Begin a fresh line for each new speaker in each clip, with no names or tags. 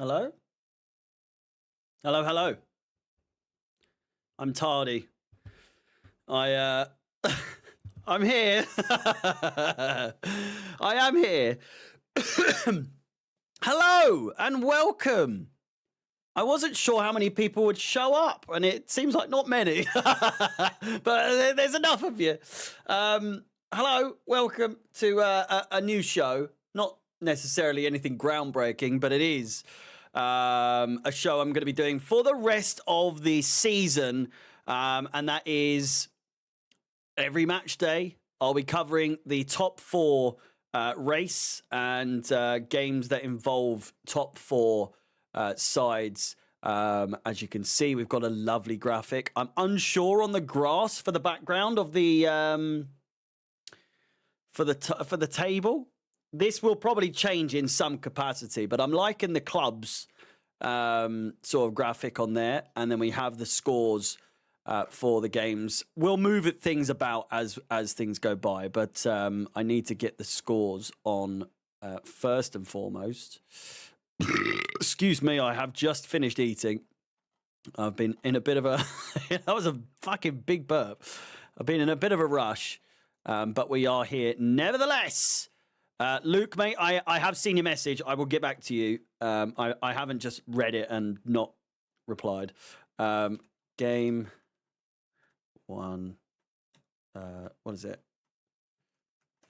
Hello? Hello, hello. I'm tardy. I'm here. I am here. Hello and welcome. I wasn't sure how many people would show up, and it seems like not many, but there's enough of you. Hello, welcome to a new show. Not necessarily anything groundbreaking, but it is a show I'm going to be doing for the rest of the season, and that is every match day. I'll be covering the top four race and games that involve top four sides. As you can see, we've got a lovely graphic. I'm unsure on the grass for the background of the for the table. This will probably change in some capacity, but I'm liking the clubs sort of graphic on there, and then we have the scores for the games. We'll move things about as things go by, but I need to get the scores on first and foremost. Excuse me, I have just finished eating. I've been in a bit of a... that was a fucking big burp. I've been in a bit of a rush, but we are here nevertheless. Luke, mate, I have seen your message. I will get back to you. I haven't just read it and not replied. Game one. What is it?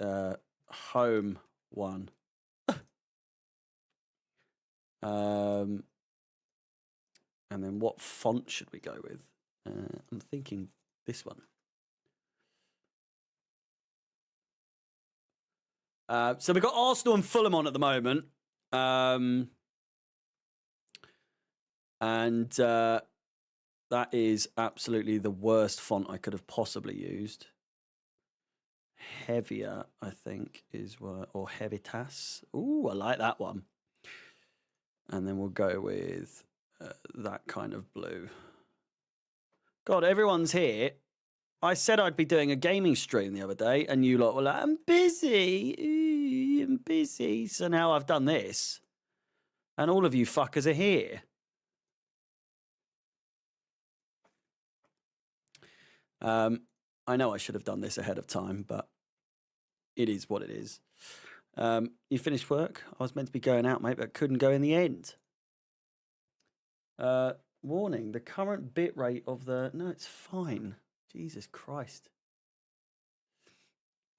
Home one. And then what font should we go with? I'm thinking this one. So we've got Arsenal and Fulham on at the moment. And that is absolutely the worst font I could have possibly used. Heavier, I think, is what, or Heavitas. Ooh, I like that one. And then we'll go with that kind of blue. God, everyone's here. I said I'd be doing a gaming stream the other day, and you lot were like, I'm busy. Ooh, I'm busy. So now I've done this, and all of you fuckers are here. I know I should have done this ahead of time, but it is what it is. You finished work? I was meant to be going out, mate, but couldn't go in the end. Warning, the current bit rate of the... No, it's fine. Jesus Christ.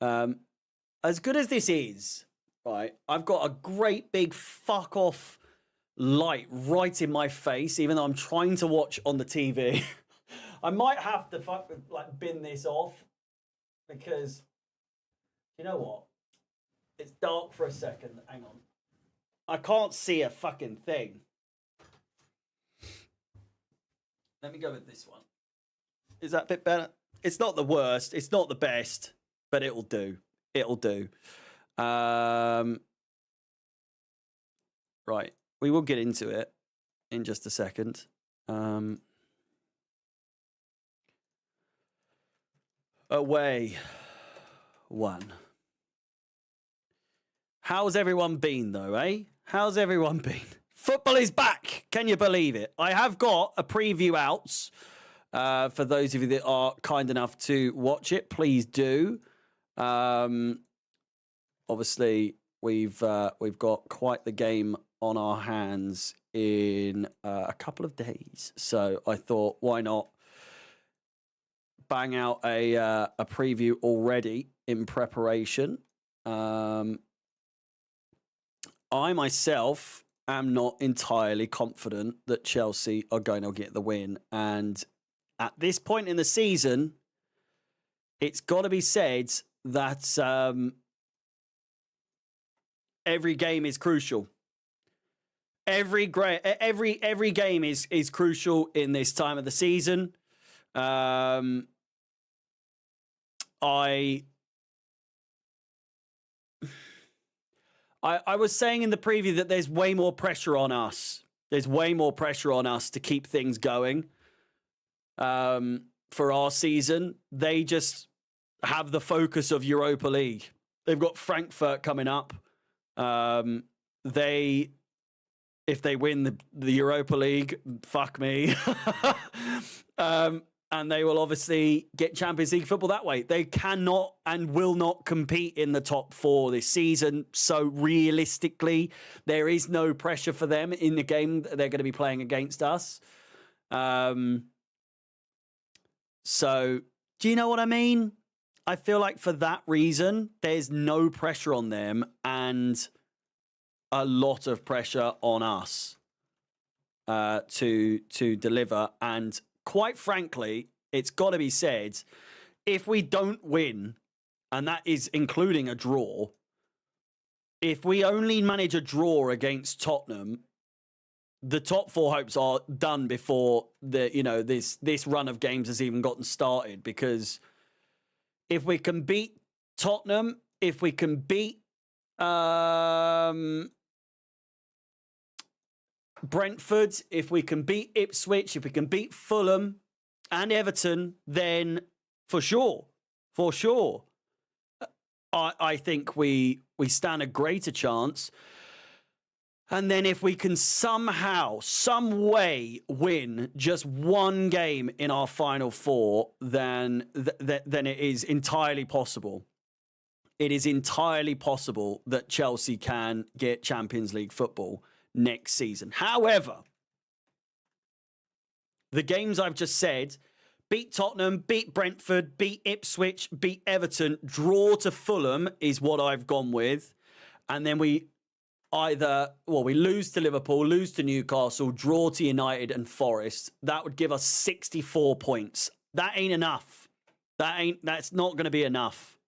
As good as this is, right, I've got a great big fuck off light right in my face, even though I'm trying to watch on the TV. I might have to bin this off because, you know what? It's dark for a second. Hang on. I can't see a fucking thing. Let me go with this one. Is that a bit better? It's not the worst. It's not the best, but it'll do. It'll do. Right. We will get into it in just a second. Away one. How's everyone been, though, eh? How's everyone been? Football is back. Can you believe it? I have got a preview out. For those of you that are kind enough to watch it, please do. Obviously, we've got quite the game on our hands in a couple of days. So I thought, why not bang out a preview already in preparation. I myself am not entirely confident that Chelsea are going to get the win. And at this point in the season, it's got to be said that every game is crucial. Every game is crucial in this time of the season. I was saying in the preview that there's way more pressure on us. There's way more pressure on us to keep things going for our season. They just have the focus of Europa League. They've got Frankfurt coming up. If if they win the Europa League, fuck me. And they will obviously get Champions League football that way. They cannot and will not compete in the top 4 this season. So realistically, there is no pressure for them in the game that they're going to be playing against us. So do you know what I mean? I feel like for that reason, there's no pressure on them and a lot of pressure on us to deliver. And quite frankly, it's got to be said, if we don't win, and that is including a draw, if we only manage a draw against Tottenham, the top 4 hopes are done before this run of games has even gotten started. Because if we can beat Tottenham, if we can beat Brentford, if we can beat Ipswich, if we can beat Fulham and Everton, then for sure, I think we stand a greater chance. And then if we can somehow, some way win just one game in our final 4, then it is entirely possible. It is entirely possible that Chelsea can get Champions League football next season. However, the games I've just said, beat Tottenham, beat Brentford, beat Ipswich, beat Everton, draw to Fulham is what I've gone with. And then we lose to Liverpool, lose to Newcastle, draw to United and Forest. That would give us 64 points. That ain't enough. That's not going to be enough.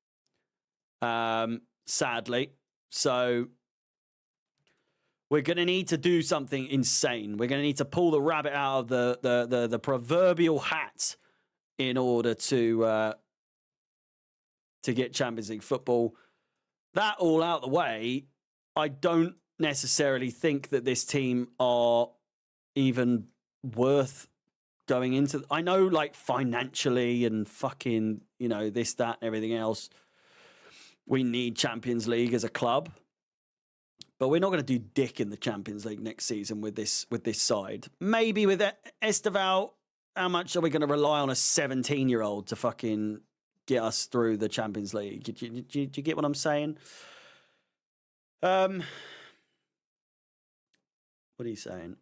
Sadly. So we're going to need to do something insane. We're going to need to pull the rabbit out of the proverbial hat in order to get Champions League football. That all out the way, I don't necessarily think that this team are even worth going into. I know, like, financially and fucking, this, that, and everything else, we need Champions League as a club. But we're not going to do dick in the Champions League next season with this side. Maybe with Esteval, how much are we going to rely on a 17-year-old to fucking get us through the Champions League? Do you get what I'm saying? What are you saying?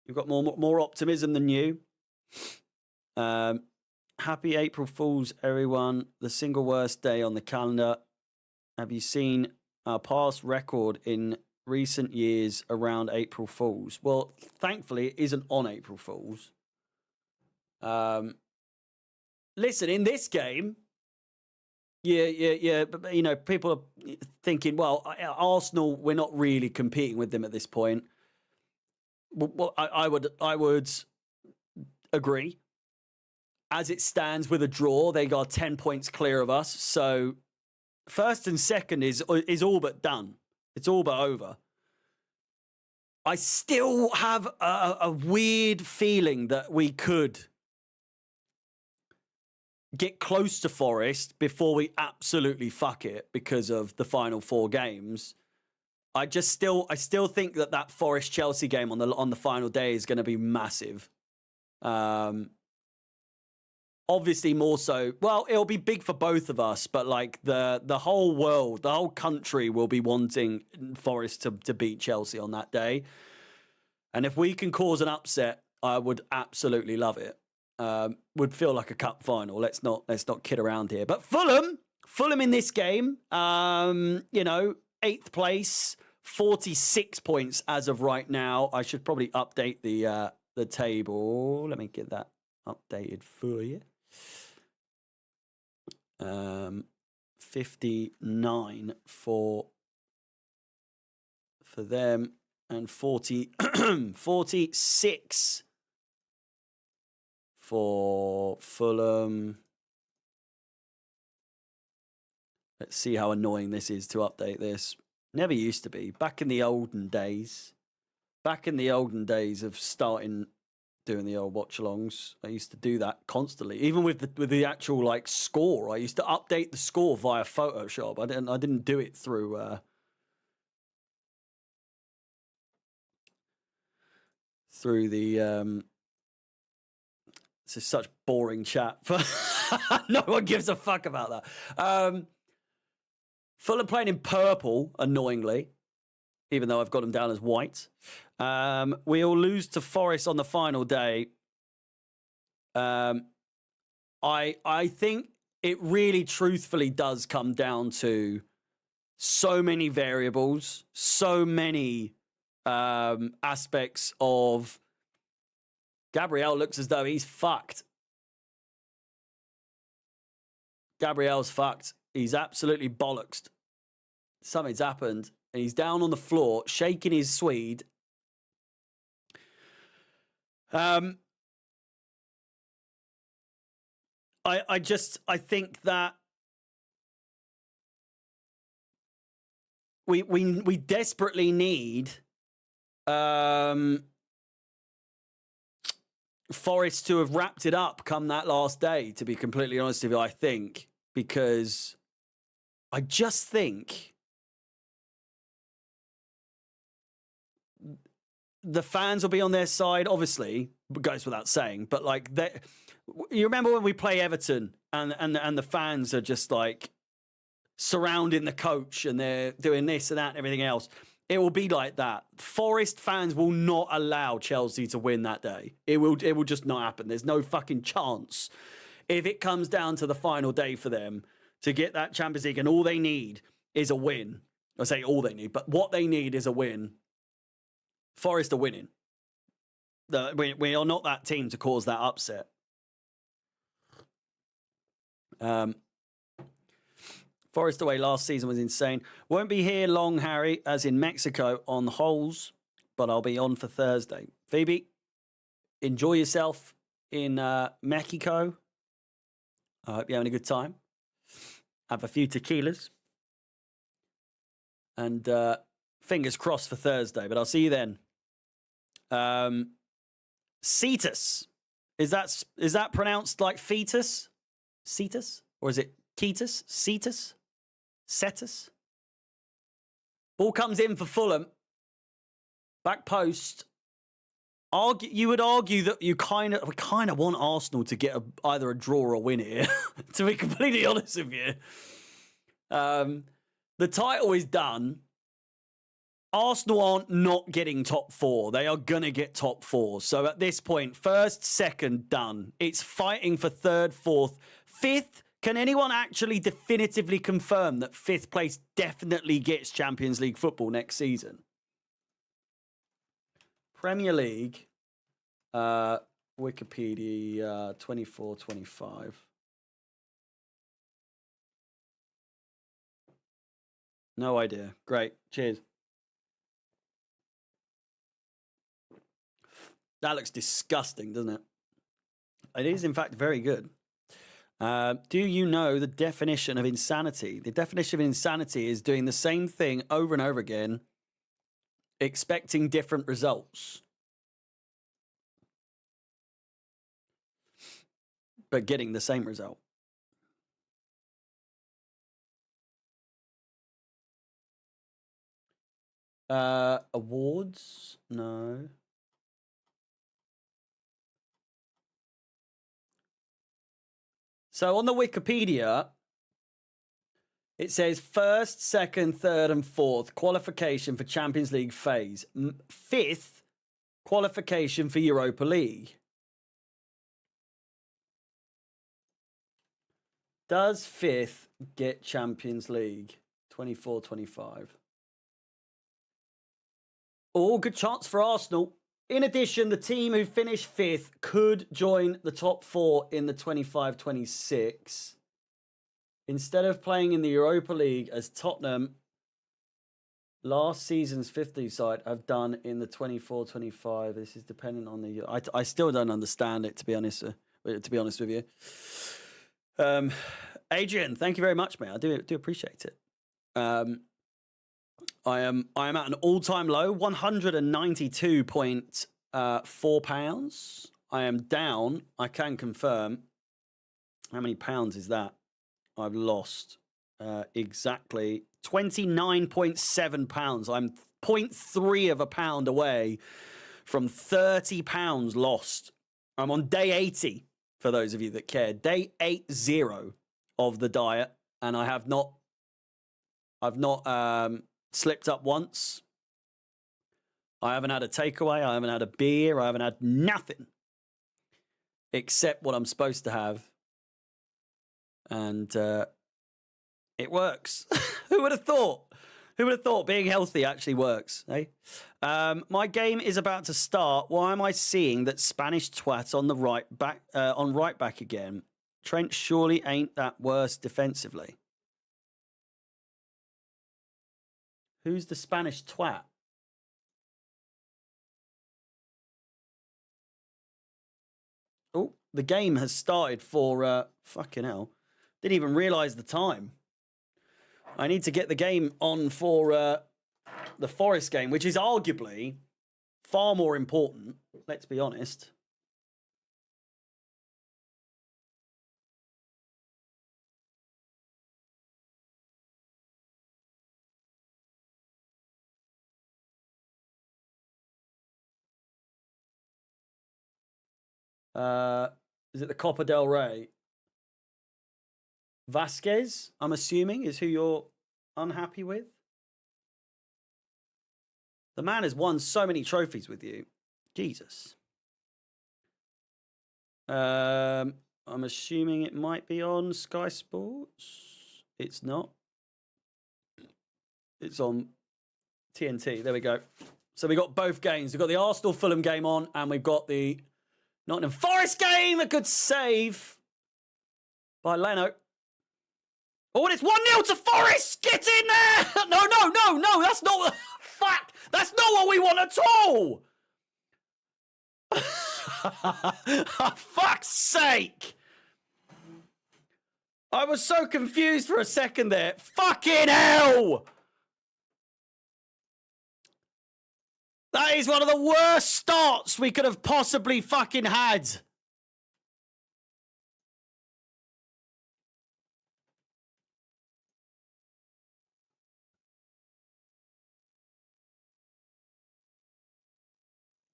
You've got more optimism than you. Happy April Fools, everyone. The single worst day on the calendar. Have you seen our past record in recent years around April Fools? Well, thankfully, it isn't on April Fools. Listen, in this game, yeah. People are thinking, well, Arsenal, we're not really competing with them at this point. Well, I would agree. As it stands with a draw, they got 10 points clear of us. So first and second is all but done. It's all but over. I still have a weird feeling that we could get close to Forest before we absolutely fuck it because of the final 4 games. I still think that Forest Chelsea game on the final day is going to be massive. Obviously more so. Well, it'll be big for both of us, but like the whole world, the whole country will be wanting Forest to beat Chelsea on that day. And if we can cause an upset, I would absolutely love it. Would feel like a cup final. Let's not kid around here. But Fulham in this game, 8th place, 46 points as of right now. I should probably update the table. Let me get that updated for you. 59 for them and 46 for Fulham. Let's see how annoying this is to update this. Never used to be. Back in the olden days of starting doing the old watch-alongs, I used to do that constantly. Even with the actual like score, I used to update the score via Photoshop. I didn't do it through through the. This is such boring chat. No one gives a fuck about that. Fulham playing in purple, annoyingly, even though I've got them down as white. We'll lose to Forest on the final day. I think it really truthfully does come down to so many variables, so many aspects of Gabriel looks as though he's fucked. Gabriel's fucked. He's absolutely bollocksed. Something's happened. And he's down on the floor, shaking his Swede. I think that we desperately need Forest to have wrapped it up come that last day, to be completely honest with you, I think. Because I just think the fans will be on their side, obviously, goes without saying. But like, you remember when we play Everton and the fans are just like surrounding the coach and they're doing this and that and everything else. It will be like that. Forest fans will not allow Chelsea to win that day. It will just not happen. There's no fucking chance. If it comes down to the final day for them to get that Champions League and all they need is a win. I say all they need, but what they need is a win. Forest are winning. We are not that team to cause that upset. Forest away last season was insane. Won't be here long, Harry, as in Mexico on holes, but I'll be on for Thursday. Phoebe, enjoy yourself in Mexico. I hope you're having a good time. Have a few tequilas. And fingers crossed for Thursday, but I'll see you then. Cetus. Is that pronounced like fetus? Cetus? Or is it Ketus? Cetus? Cetus? Ball comes in for Fulham. Back post. You would argue that we kind of want Arsenal to get either a draw or a win here, to be completely honest with you. The title is done. Arsenal aren't not getting top four. They are going to get top four. So at this point, first, second, done. It's fighting for third, fourth, fifth. Can anyone actually definitively confirm that fifth place definitely gets Champions League football next season? Premier League, Wikipedia, 24-25. No idea. Great. Cheers. That looks disgusting, doesn't it? It is, in fact, very good. Do you know the definition of insanity? The definition of insanity is doing the same thing over and over again, expecting different results, but getting the same result. Awards? No. So on the Wikipedia, it says first, second, third, and fourth qualification for Champions League phase. Fifth, qualification for Europa League. Does fifth get Champions League? 24-25. Oh, good chance for Arsenal. In addition, the team who finished fifth could join the top four in the 25-26. Instead of playing in the Europa League as Tottenham, last season's 50 side, have done in the 24-25. This is dependent on the... I still don't understand it, to be honest with you. Adrian, thank you very much, mate. I do appreciate it. I am at an all-time low, £192.4. I am down. I can confirm. How many pounds is that? I've lost exactly £29.7. I'm 0.3 of a pound away from £30 lost. I'm on day 80, for those of you that care. Day 80 of the diet, and I've not slipped up once. I haven't had a takeaway. I haven't had a beer. I haven't had nothing except what I'm supposed to have. And it works. Who would have thought? Who would have thought being healthy actually works? Eh? My game is about to start. Why am I seeing that Spanish twat on the right back again? Trent surely ain't that worse defensively. Who's the Spanish twat? Oh, the game has started for fucking hell. Didn't even realise the time. I need to get the game on for the Forest game, which is arguably far more important, let's be honest. Is it the Copa del Rey? Vasquez, I'm assuming, is who you're unhappy with. The man has won so many trophies with you. Jesus. I'm assuming it might be on Sky Sports. It's not. It's on TNT. There we go. So we got both games. We've got the Arsenal Fulham game on, and we've got the Nottingham Forest game. A good save by Leno. Oh, and it's 1-0 to Forest. Get in there. No. That's not. Fuck. That's not what we want at all. For fuck's sake. I was so confused for a second there. Fucking hell. That is one of the worst starts we could have possibly fucking had.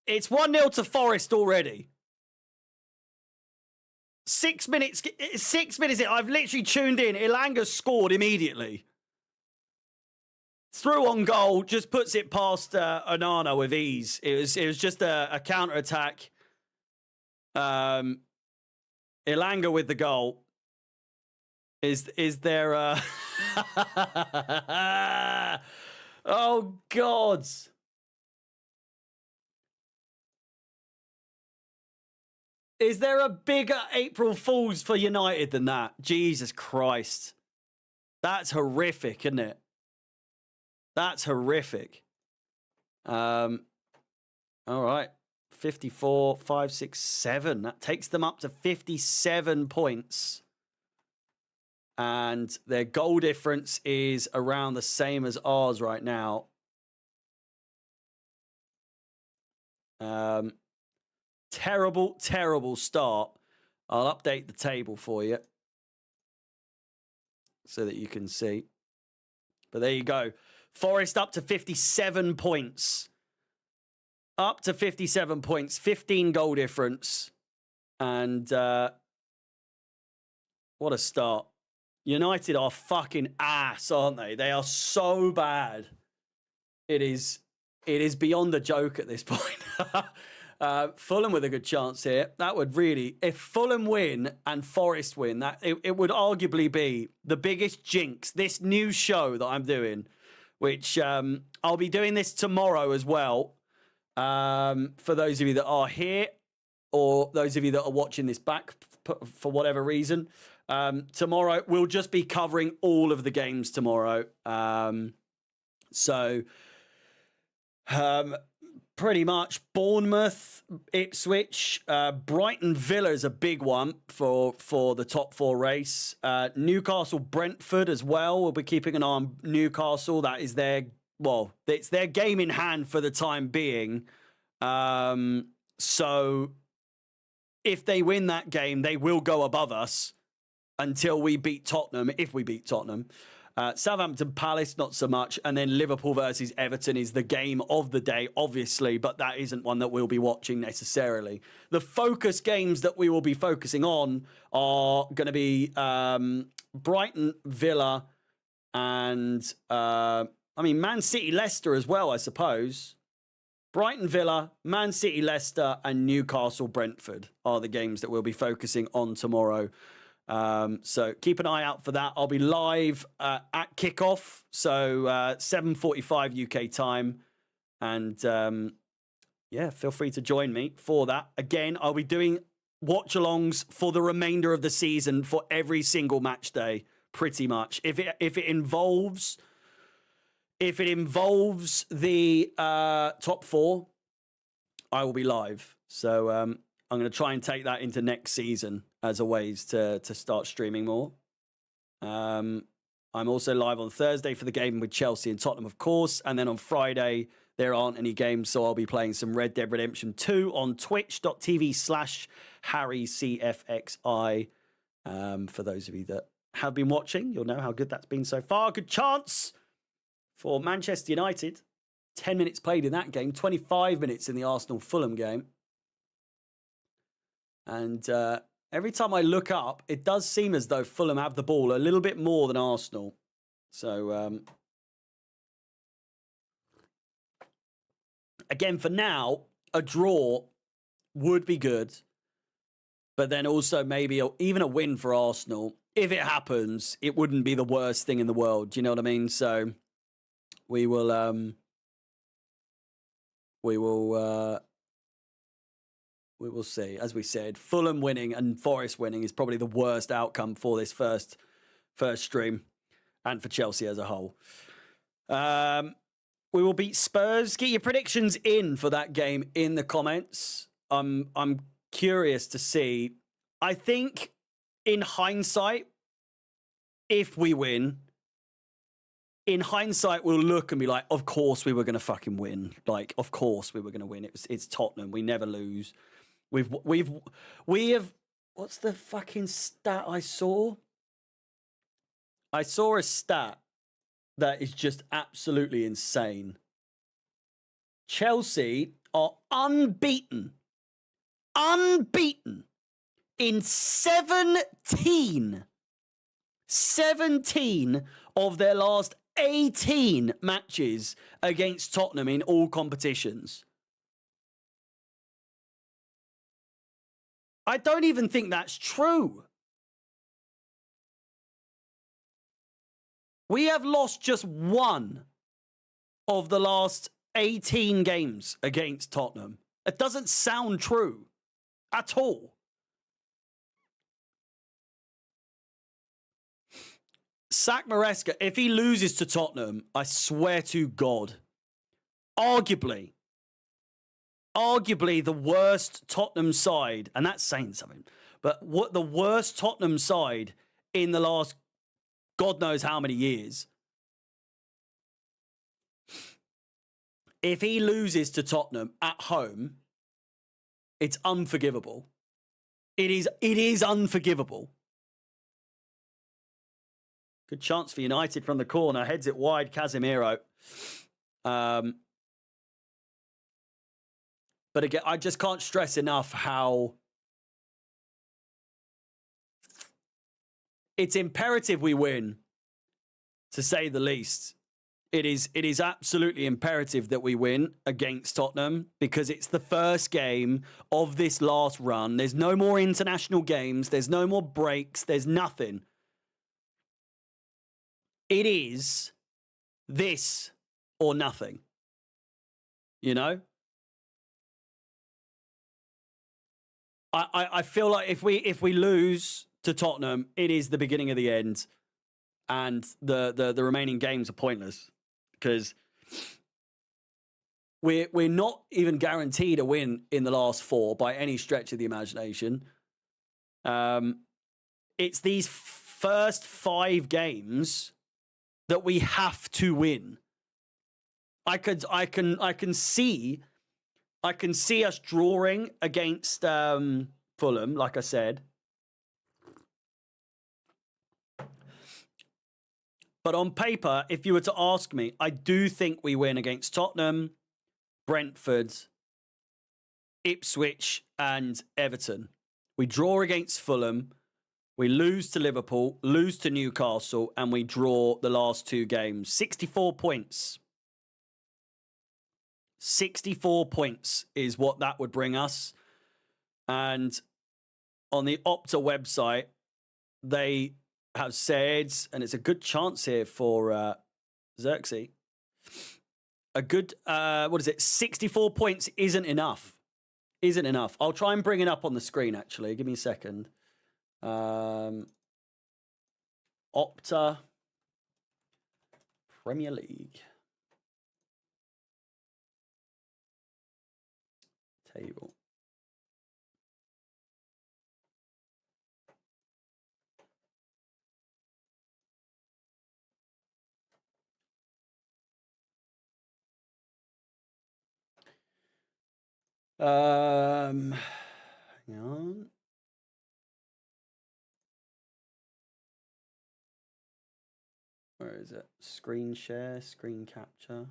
It's 1-0 to Forest already. 6 minutes. 6 minutes in. I've literally tuned in. Ilanga scored immediately. Through on goal, just puts it past Onana with ease. It was just a counter attack. Ilanga with the goal. Is there a... Oh God. Is there a bigger April Fool's for United than that? Jesus Christ. That's horrific, isn't it? That's horrific. All right. 54, 5, 6, 7. That takes them up to 57 points. And their goal difference is around the same as ours right now. Terrible, terrible start. I'll update the table for you so that you can see. But there you go. Forest up to 57 points. Up to 57 points. 15 goal difference. And what a start. United are fucking ass, aren't they? They are so bad. It is beyond a joke at this point. Fulham with a good chance here. That would really, if Fulham win and Forest win, that it would arguably be the biggest jinx. This new show that I'm doing, which I'll be doing this tomorrow as well. For those of you that are here, or those of you that are watching this back for whatever reason, tomorrow we'll just be covering all of the games tomorrow. Pretty much Bournemouth, Ipswich, Brighton Villa is a big one for the top four race. Newcastle Brentford as well. We'll be keeping an eye on Newcastle. That is it's their game in hand for the time being. So if they win that game, they will go above us until we beat Tottenham, if we beat Tottenham. Southampton Palace, not so much. And then Liverpool versus Everton is the game of the day, obviously, but that isn't one that we'll be watching necessarily. The focus games that we will be focusing on are going to be Brighton, Villa, and Man City, Leicester as well, I suppose. Brighton, Villa, Man City, Leicester, and Newcastle, Brentford are the games that we'll be focusing on tomorrow. So keep an eye out for that. I'll be live at kickoff, so 7:45 UK time. And feel free to join me for that. Again, I'll be doing watch-alongs for the remainder of the season for every single match day, pretty much. If it involves the top four, I will be live. So I'm going to try and take that into next season as a ways to start streaming more. I'm also live on Thursday for the game with Chelsea and Tottenham, of course. And then on Friday, there aren't any games, so I'll be playing some Red Dead Redemption 2 on twitch.tv/HarryCFXI. For those of you that have been watching, you'll know how good that's been so far. Good chance for Manchester United. 10 minutes played in that game, 25 minutes in the Arsenal-Fulham game. And every time I look up, it does seem as though Fulham have the ball a little bit more than Arsenal. So, again, for now, a draw would be good. But then also maybe even a win for Arsenal. If it happens, it wouldn't be the worst thing in the world. Do you know what I mean? So we will see. As we said, Fulham winning and Forest winning is probably the worst outcome for this first stream and for Chelsea as a whole. We will beat Spurs. Get your predictions in for that game in the comments. I'm curious to see. I think in hindsight, if we win, in hindsight, we'll look and be like, of course we were going to fucking win. Like, of course we were going to win. It's Tottenham. We never lose. We have, what's the fucking stat I saw? I saw a stat that is just absolutely insane. Chelsea are unbeaten in 17 of their last 18 matches against Tottenham in all competitions. I don't even think that's true. We have lost just one of the last 18 games against Tottenham. It doesn't sound true at all. Sack Maresca, if he loses to Tottenham, I swear to God, arguably the worst Tottenham side, and that's saying something, but what the worst Tottenham side in the last God knows how many years. If he loses to Tottenham at home, it's unforgivable. It is unforgivable. Good chance for United from the corner. Heads it wide, Casemiro. But again, I just can't stress enough how it's imperative we win, to say the least. It is absolutely imperative that we win against Tottenham because it's the first game of this last run. There's no more international games. There's no more breaks. There's nothing. It is this or nothing. You know? I feel like if we lose to Tottenham, it is the beginning of the end, and the remaining games are pointless because we're not even guaranteed a win in the last four by any stretch of the imagination. It's these first 5 games that we have to win. I can see us drawing against Fulham, like I said. But on paper, if you were to ask me, I do think we win against Tottenham, Brentford, Ipswich, and Everton. We draw against Fulham. We lose to Liverpool, lose to Newcastle, and we draw the last 2 games. 64 points. 64 points is what that would bring us. And on the Opta website, they have said, and it's a good chance here for Xerxes, a good, 64 points isn't enough. Isn't enough. I'll try and bring it up on the screen, actually. Give me a second. Opta Premier League table. Hang on. Where is it? Screen share, screen capture.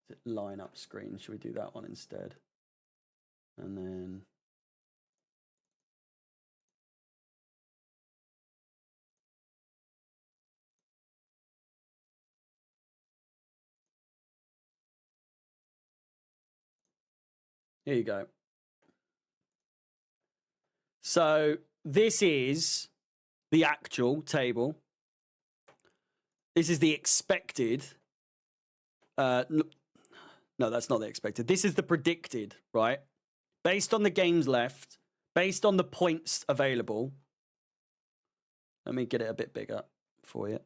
Is it line up screen? Should we do that one instead? And then here you go. So this is the actual table. This is the expected. No, that's not the expected. This is the predicted, right? Based on the games left, based on the points available. Let me get it a bit bigger for you.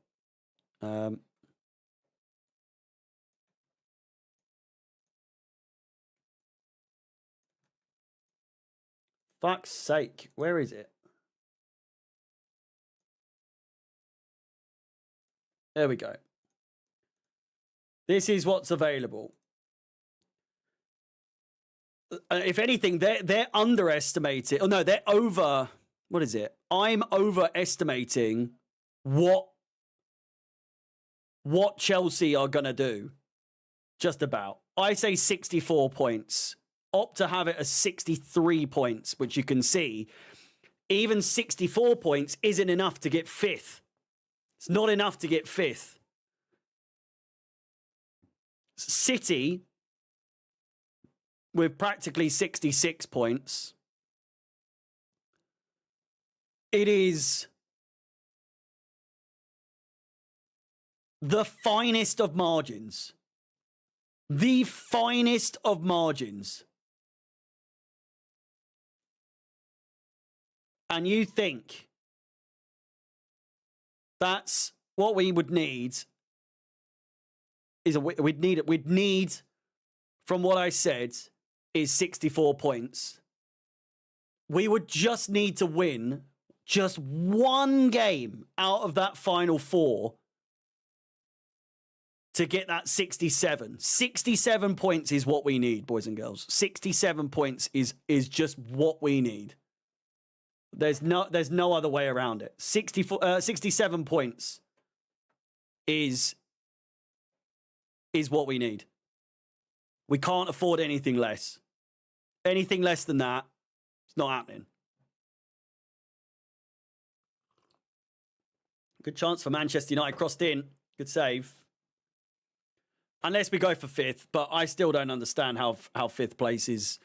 Fuck's sake, where is it? There we go. This is what's available. If anything, they're underestimating. Oh no, they're over. What is it? I'm overestimating what Chelsea are gonna do. Just about. I say 64 points. Opt to have it as 63 points, which you can see. Even 64 points isn't enough to get 5th. It's not enough to get 5th. City, with practically 66 points, it is the finest of margins. The finest of margins. And you think that's what we would need is we'd need, from what I said, is 64 points. We would just need to win just one game out of that final 4 to get that 67. 67 points is what we need, boys and girls. 67 points is just what we need. There's no other way around it. 67 points is what we need. We can't afford anything less. Anything less than that, it's not happening. Good chance for Manchester United. Crossed in. Good save. Unless we go for 5th, but I still don't understand how 5th place is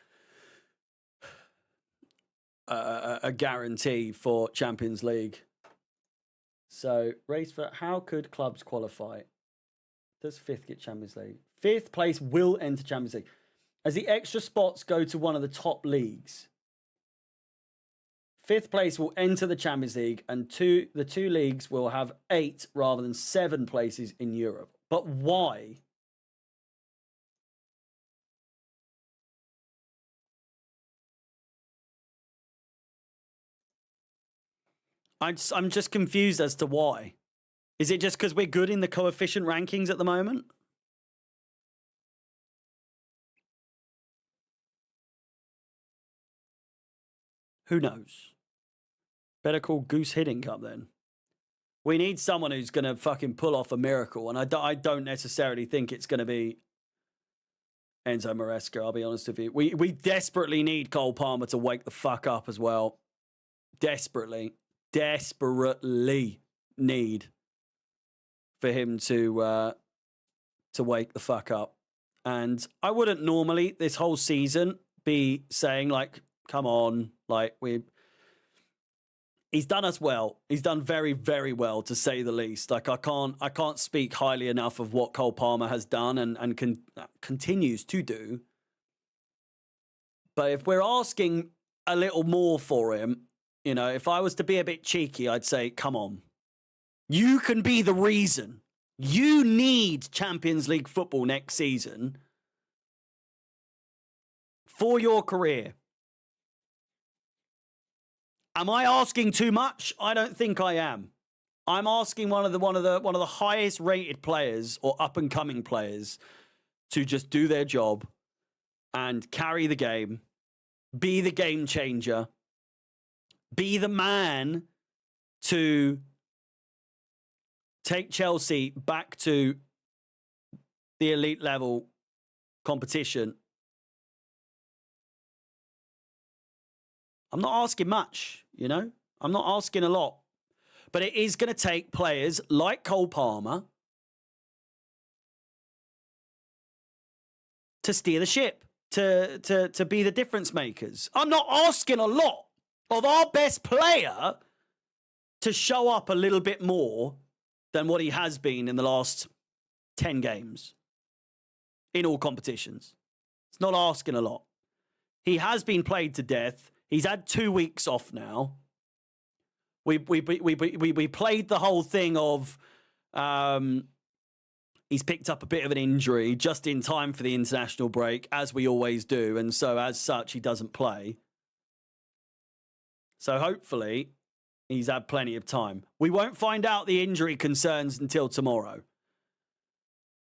a guarantee for Champions League. So, race for how could clubs qualify? Does 5th get Champions League? 5th place will enter Champions League. As the extra spots go to one of the top leagues. 5th place will enter the Champions League, and the 2 leagues will have 8 rather than 7 places in Europe. But why? I'm just confused as to why. Is it just because we're good in the coefficient rankings at the moment? Who knows? Better call Goose Hiddink up then. We need someone who's going to fucking pull off a miracle, and I don't necessarily think it's going to be Enzo Maresca, I'll be honest with you. We desperately need Cole Palmer to wake the fuck up as well. Desperately need for him to wake the fuck up. And I wouldn't normally this whole season be saying like, come on, like he's done us well. He's done very, very well, to say the least. Like I can't speak highly enough of what Cole Palmer has done and continues to do. But if we're asking a little more for him, you know, if I was to be a bit cheeky, I'd say, come on. You can be the reason. You need Champions League football next season for your career. Am I asking too much? I don't think I am. I'm asking one of the highest rated players or up and coming players to just do their job and carry the game, be the game changer, be the man to take Chelsea back to the elite level competition. I'm not asking much, you know? I'm not asking a lot. But it is going to take players like Cole Palmer to steer the ship, to be the difference makers. I'm not asking a lot of our best player to show up a little bit more than what he has been in the last 10 games in all competitions. It's not asking a lot. He has been played to death. He's had 2 weeks off now. We played the whole thing of he's picked up a bit of an injury just in time for the international break, as we always do, and so as such he doesn't play. So hopefully he's had plenty of time. We won't find out the injury concerns until tomorrow.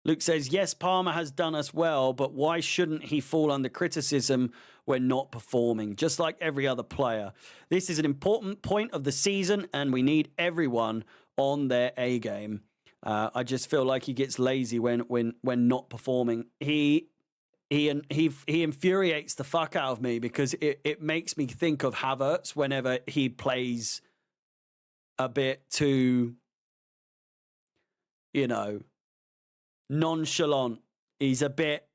Luke says, yes, Palmer has done us well, but why shouldn't he fall under criticism when not performing, just like every other player? This is an important point of the season, and we need everyone on their A game. I just feel like he gets lazy when not performing. He infuriates the fuck out of me because it makes me think of Havertz whenever he plays a bit too, you know, nonchalant. He's a bit,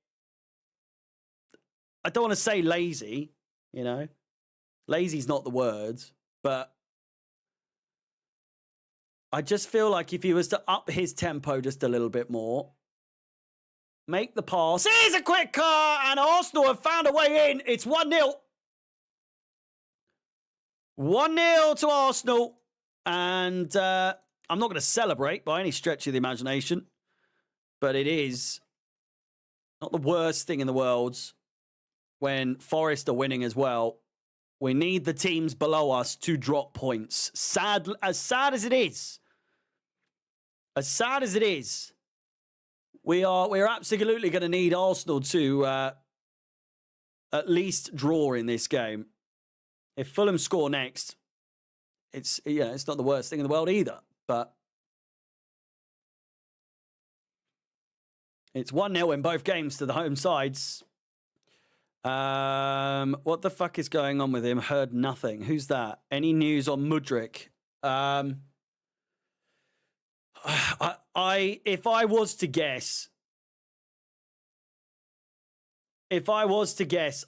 I don't want to say lazy, you know. Lazy's not the word, but I just feel like if he was to up his tempo just a little bit more, make the pass. Here's a quick car, and Arsenal have found a way in. It's 1-0. 1-0 to Arsenal. And I'm not going to celebrate by any stretch of the imagination, but it is not the worst thing in the world when Forest are winning as well. We need the teams below us to drop points. As sad as it is, we're absolutely going to need Arsenal to at least draw in this game. If Fulham score next, it's not the worst thing in the world either, but it's 1-0 in both games to the home sides. What the fuck is going on with him? Heard nothing. Who's that? Any news on Mudryk? If I was to guess,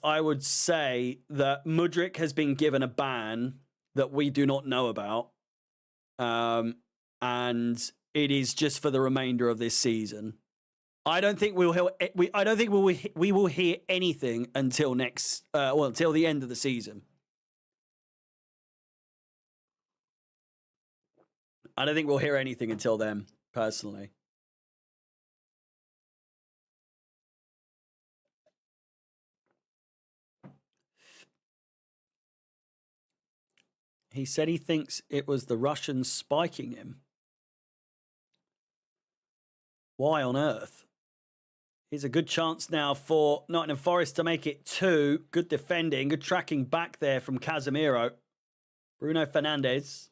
I would say that Mudryk has been given a ban that we do not know about, and it is just for the remainder of this season. I don't think we will hear anything until until the end of the season. I don't think we'll hear anything until then, personally. He said he thinks it was the Russians spiking him. Why on earth? Here's a good chance now for Nottingham Forest to make it 2. Good defending, good tracking back there from Casemiro. Bruno Fernandes.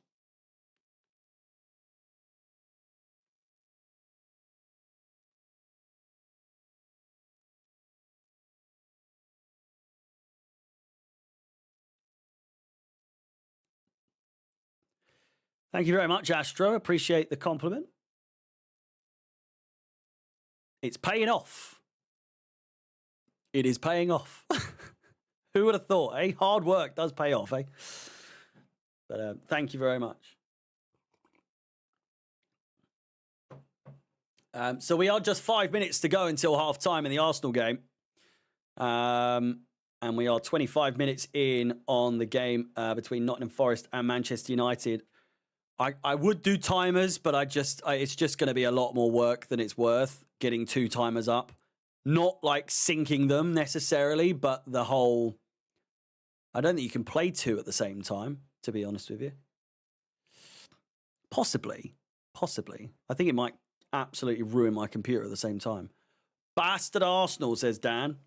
Thank you very much, Astro. Appreciate the compliment. It's paying off. It is paying off. Who would have thought, eh? Hard work does pay off, eh? But thank you very much. So we are just 5 minutes to go until half-time in the Arsenal game. And we are 25 minutes in on the game between Nottingham Forest and Manchester United. I would do timers, but it's just going to be a lot more work than it's worth getting 2 timers up. Not like syncing them necessarily, but the whole... I don't think you can play 2 at the same time, to be honest with you. Possibly. I think it might absolutely ruin my computer at the same time. Bastard Arsenal, says Dan.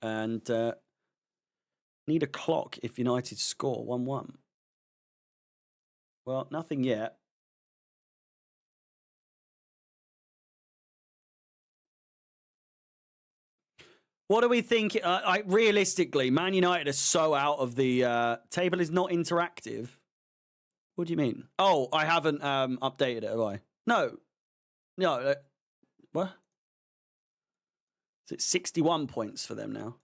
And need a clock if United score 1-1. Well, nothing yet. What do we think? Realistically, Man United are so out of the table is not interactive. What do you mean? Oh, I haven't updated it, have I? No. What? Is it 61 points for them now?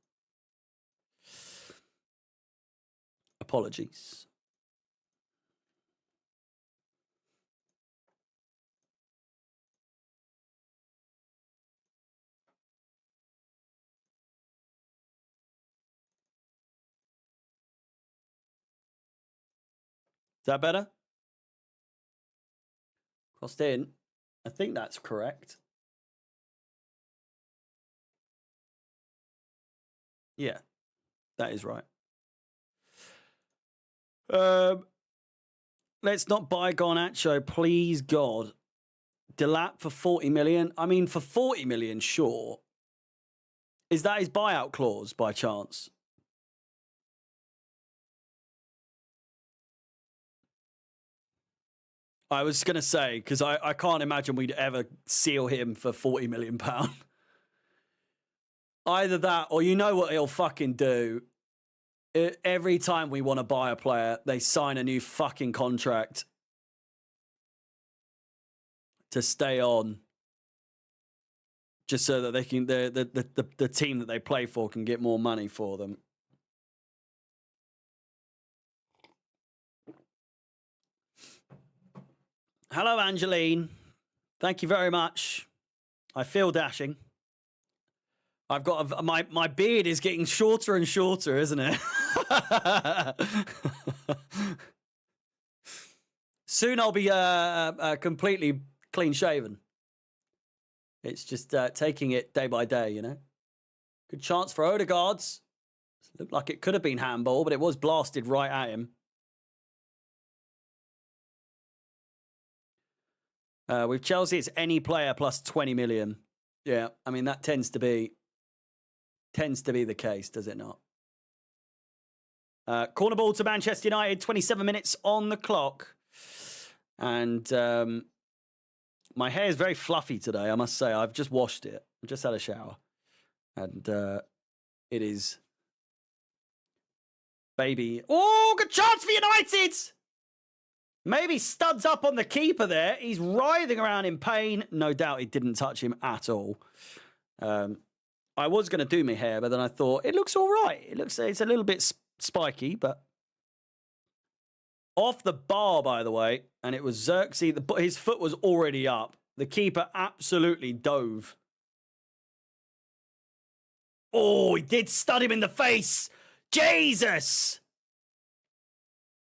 Apologies. Is that better? Crossed in. I think that's correct. Yeah, that is right. Let's not buy Garnacho, please, God. Delap for 40 million. I mean, for 40 million, sure. Is that his buyout clause by chance? I was going to say, because I can't imagine we'd ever seal him for £40 million. Either that, or you know what he'll fucking do. Every time we want to buy a player, they sign a new fucking contract to stay on, just so that they can the team that they play for can get more money for them. Hello, Angeline. Thank you very much. I feel dashing. I've got my beard is getting shorter and shorter, isn't it? Soon I'll be completely clean shaven. It's just taking it day by day, you know. Good chance for Odegaard's. Looked like it could have been handball, but it was blasted right at him. With Chelsea, it's any player plus 20 million. Yeah, I mean, that tends to be the case, does it not? Corner ball to Manchester United, 27 minutes on the clock. And my hair is very fluffy today, I must say. I've just washed it. I've just had a shower. And it is... Baby. Oh, good chance for United! Maybe studs up on the keeper there. He's writhing around in pain. No doubt he didn't touch him at all. I was going to do my hair, but then I thought, it looks all right. It's a little bit spiky, but... Off the bar, by the way, and it was Xerxes. His foot was already up. The keeper absolutely dove. Oh, he did stud him in the face. Jesus!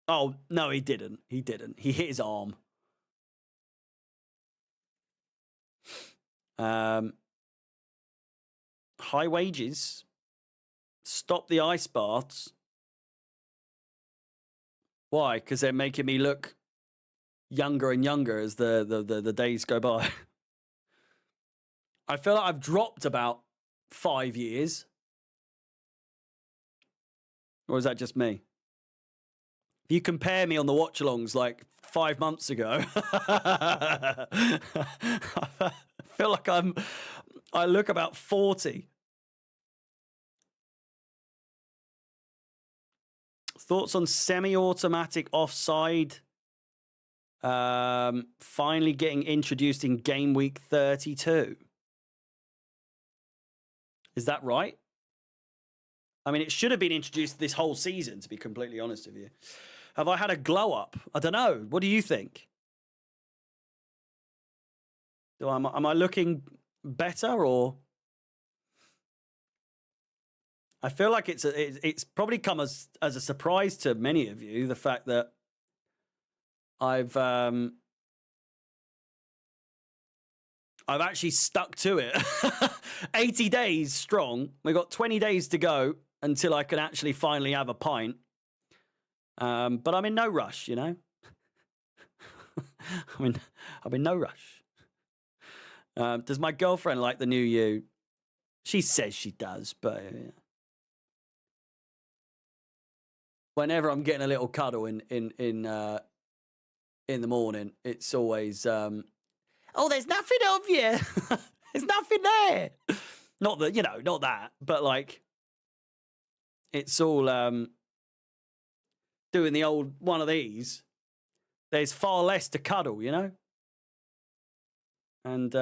Oh, no, he didn't. He didn't. He hit his arm. High wages. Stop the ice baths. Why? Because they're making me look younger and younger as the days go by. I feel like I've dropped about 5 years. Or is that just me? If you compare me on the watch-alongs like 5 months ago, I feel like I look about 40. Thoughts on semi-automatic offside finally getting introduced in game week 32. Is that right? I mean, it should have been introduced this whole season, to be completely honest with you. Have I had a glow up? I don't know. What do you think? Am I looking better, or? I feel like it's probably come as a surprise to many of you, the fact that I've actually stuck to it. 80 days strong. We've got 20 days to go until I can actually finally have a pint. But I'm in no rush, you know. I'm in no rush. Does my girlfriend like the new you? She says she does, but whenever I'm getting a little cuddle in the morning, it's always oh, there's nothing of you. There's nothing there. Not that, you know, not that, but like it's all doing the old one of these. There's far less to cuddle, you know? And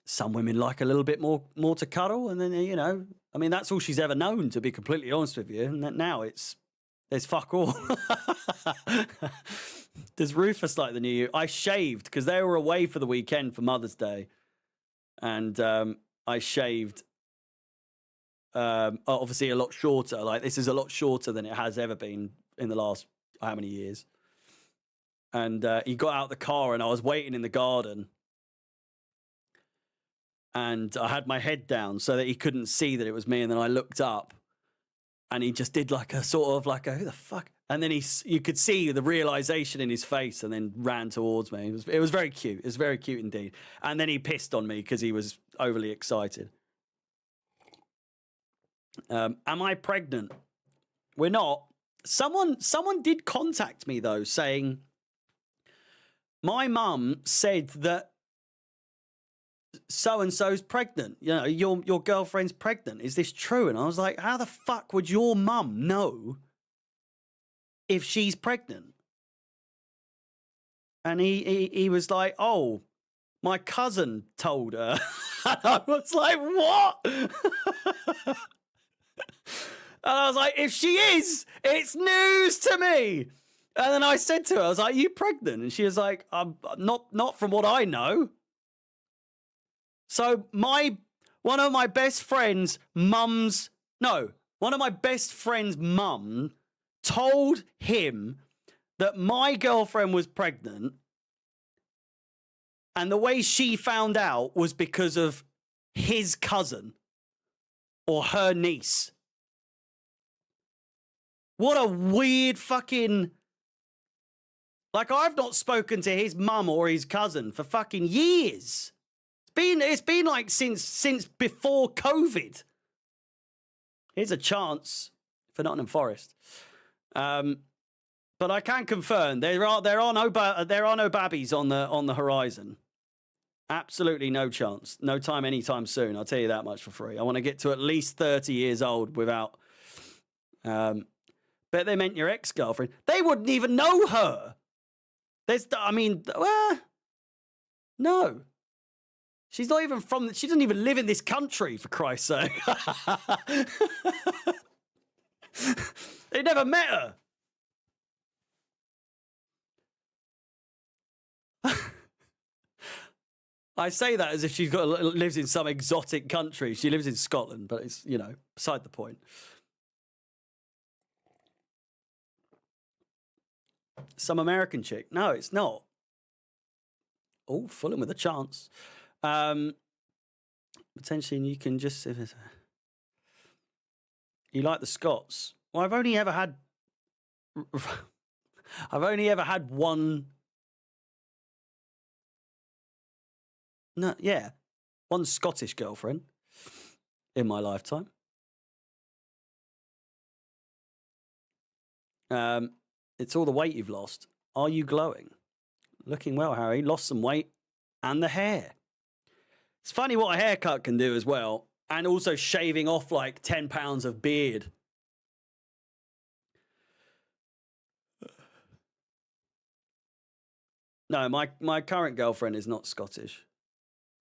some women like a little bit more to cuddle, and then, you know, I mean, that's all she's ever known, to be completely honest with you. And now there's fuck all. Does Rufus like the new you? I shaved because they were away for the weekend for Mother's Day. And I shaved obviously a lot shorter. Like, this is a lot shorter than it has ever been in the last how many years. And he got out the car and I was waiting in the garden. And I had my head down so that he couldn't see that it was me. And then I looked up and he just did like a sort of like a, who the fuck? And then you could see the realization in his face and then ran towards me. It was very cute. It was very cute indeed. And then he pissed on me because he was overly excited. Am I pregnant? We're not. Someone did contact me though, saying my mum said that so-and-so's pregnant. You know, your girlfriend's pregnant. Is this true? And I was like, how the fuck would your mum know if she's pregnant? And he was like, oh, my cousin told her. And I was like, what? And I was like, if she is, it's news to me. And then I said to her, I was like, are you pregnant? And she was like, not from what I know. So one of my best friend's mum told him that my girlfriend was pregnant, and the way she found out was because of his cousin or her niece. What a weird fucking... Like, I've not spoken to his mum or his cousin for fucking years. It's been like since before COVID. Here's a chance for Nottingham Forest. But I can confirm there are no babbies on the horizon. Absolutely no chance. No time anytime soon. I'll tell you that much for free. I want to get to at least 30 years old without bet they meant your ex-girlfriend. They wouldn't even know her. No. She's not even she doesn't even live in this country, for Christ's sake. They never met her. I say that as if she's lives in some exotic country. She lives in Scotland, but it's, you know, beside the point. Some American chick. No, it's not. Oh, Fulham with a chance. Potentially, you can just... You like the Scots? Well, I've only ever had one No, yeah. One Scottish girlfriend in my lifetime. It's all the weight you've lost. Are you glowing? Looking well, Harry. Lost some weight and the hair. It's funny what a haircut can do as well. And also shaving off like 10 pounds of beard. No, my current girlfriend is not Scottish.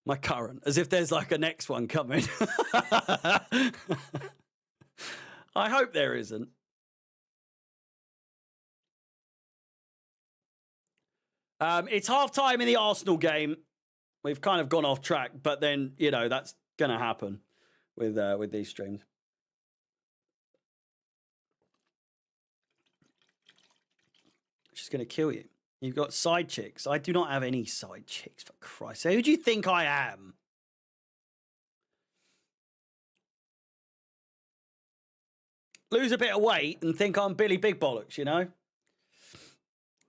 My current, as if there's like a next one coming. I hope there isn't. It's half time in the Arsenal game. We've kind of gone off track, but then, you know, that's going to happen with these streams. She's going to kill you. You've got side chicks. I do not have any side chicks, for Christ's sake. Who do you think I am? Lose a bit of weight and think I'm Billy Big Bollocks, you know?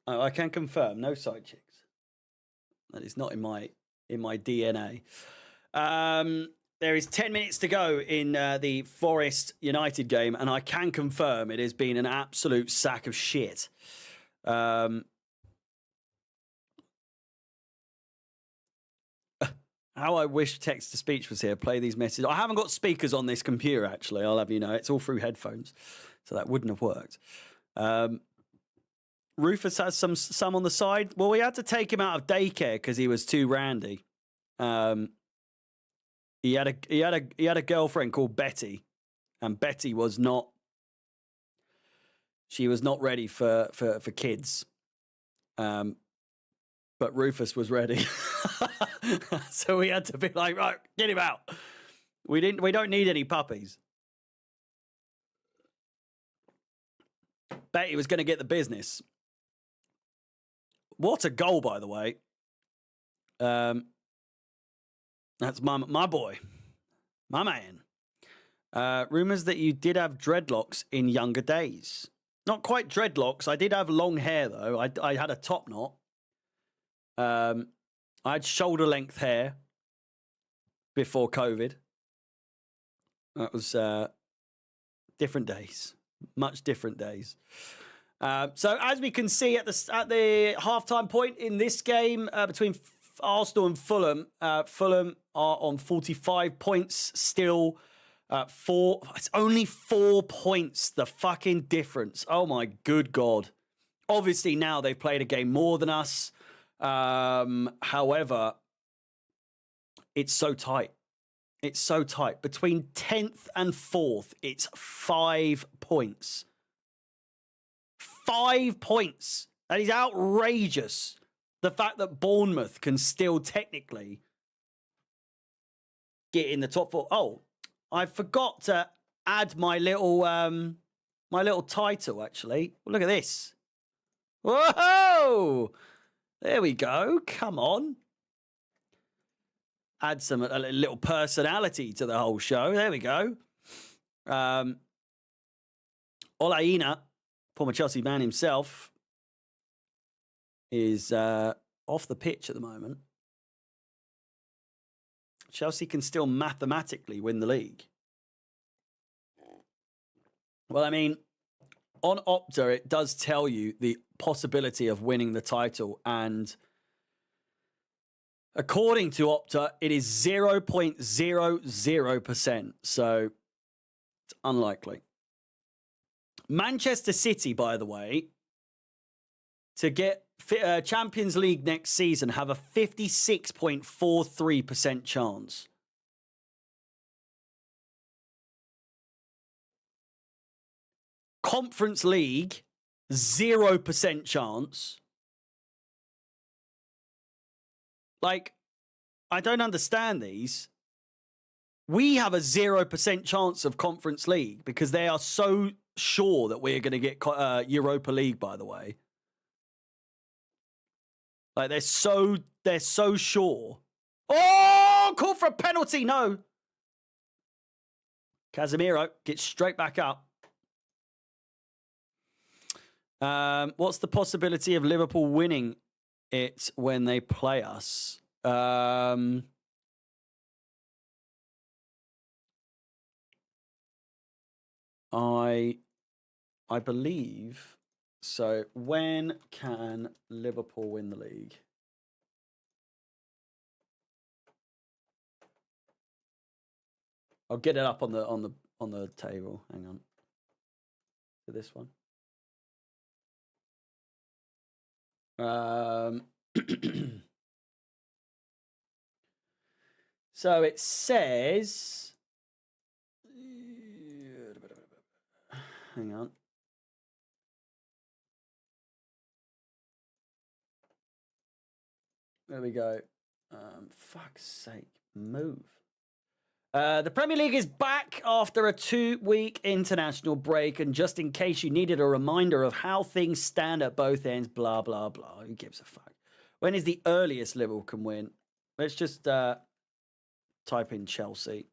Oh, I can confirm, no side chicks. That is not in my DNA. There is 10 minutes to go in the Forest United game, and I can confirm it has been an absolute sack of shit. How I wish text-to-speech was here. Play these messages. I haven't got speakers on this computer, actually. I'll have you know. It's all through headphones, so that wouldn't have worked. Rufus has some on the side. Well, we had to take him out of daycare because he was too randy. He had a girlfriend called Betty, and Betty was not. She was not ready for kids. But Rufus was ready. So we had to be like, right, get him out. We don't need any puppies. Betty was going to get the business. What a goal, by the way. That's my boy. My man. Rumours that you did have dreadlocks in younger days. Not quite dreadlocks. I did have long hair, though. I had a top knot. I had shoulder length hair before COVID. That was different days, much different days. So as we can see at the halftime point in this game between Arsenal and Fulham, Fulham are on 45 points still. It's only 4 points, the fucking difference. Oh my good God. Obviously now they've played a game more than us. However, it's so tight. It's so tight. Between 10th and 4th, it's 5 points. 5 points. That is outrageous. The fact that Bournemouth can still technically get in the top 4. Oh, I forgot to add my little title, actually. Well, look at this. Whoa! There we go. Come on. Add a little personality to the whole show. There we go. Olaina, former Chelsea man himself, is off the pitch at the moment. Chelsea can still mathematically win the league. Well, I mean, on Opta, it does tell you the possibility of winning the title, and according to Opta, it is 0.00%, so it's unlikely. Manchester City, by the way, to get Champions League next season, have a 56.43% chance. Conference League, 0% chance. Like, I don't understand these. We have a 0% chance of Conference League because they are so sure that we're going to get Europa League, by the way. Like, they're so sure. Oh, call for a penalty. No. Casemiro gets straight back up. What's the possibility of Liverpool winning it when they play us? I believe so. When can Liverpool win the league? I'll get it up on the table. Hang on. For this one. So it says. Hang on. There we go. Fuck's sake. Move. The Premier League is back after a 2-week international break. And just in case you needed a reminder of how things stand at both ends, blah, blah, blah. Who gives a fuck? When is the earliest Liverpool can win? Let's just type in Chelsea.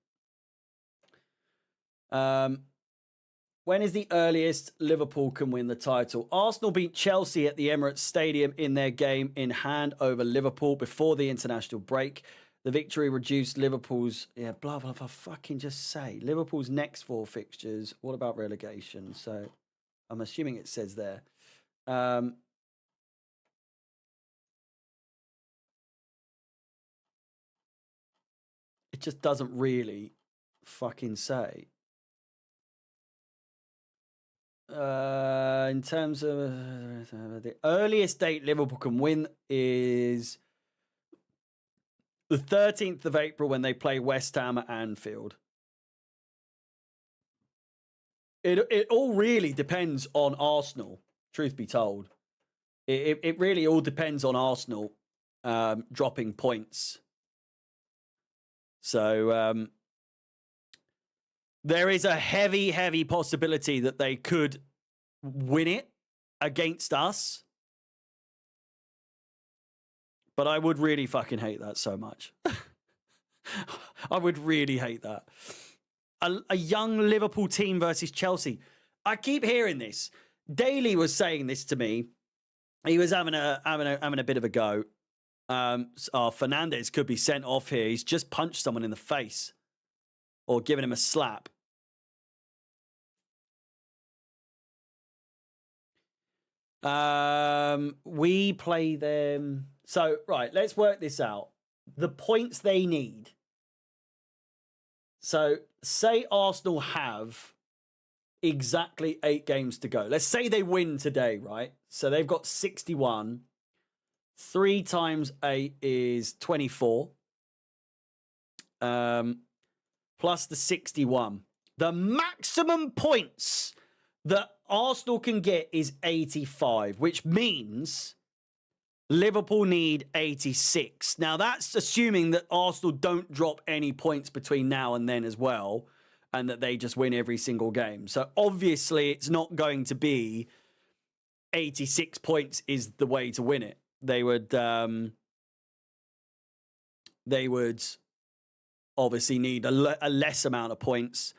When is the earliest Liverpool can win the title? Arsenal beat Chelsea at the Emirates Stadium in their game in hand over Liverpool before the international break. The victory reduced Liverpool's... Yeah, blah, blah, blah. Fucking just say. Liverpool's next 4 fixtures. What about relegation? So I'm assuming it says there. It just doesn't really fucking say. In terms of the earliest date Liverpool can win is the 13th of April when they play West Ham at Anfield. It all really depends on Arsenal, truth be told. It really all depends on Arsenal dropping points. So there is a heavy, heavy possibility that they could win it against us. But I would really fucking hate that so much. I would really hate that. A young Liverpool team versus Chelsea. I keep hearing this. Daly was saying this to me. He was having a bit of a go. Fernandes could be sent off here. He's just punched someone in the face or given him a slap. We play them. So, right, let's work this out. The points they need. So, say Arsenal have exactly 8 games to go. Let's say they win today, right? So, they've got 61. 3 times 8 is 24. Plus the 61. The maximum points that Arsenal can get is 85, which means Liverpool need 86. Now, that's assuming that Arsenal don't drop any points between now and then as well, and that they just win every single game. So, obviously, it's not going to be 86 points is the way to win it. They would obviously need a less amount of points,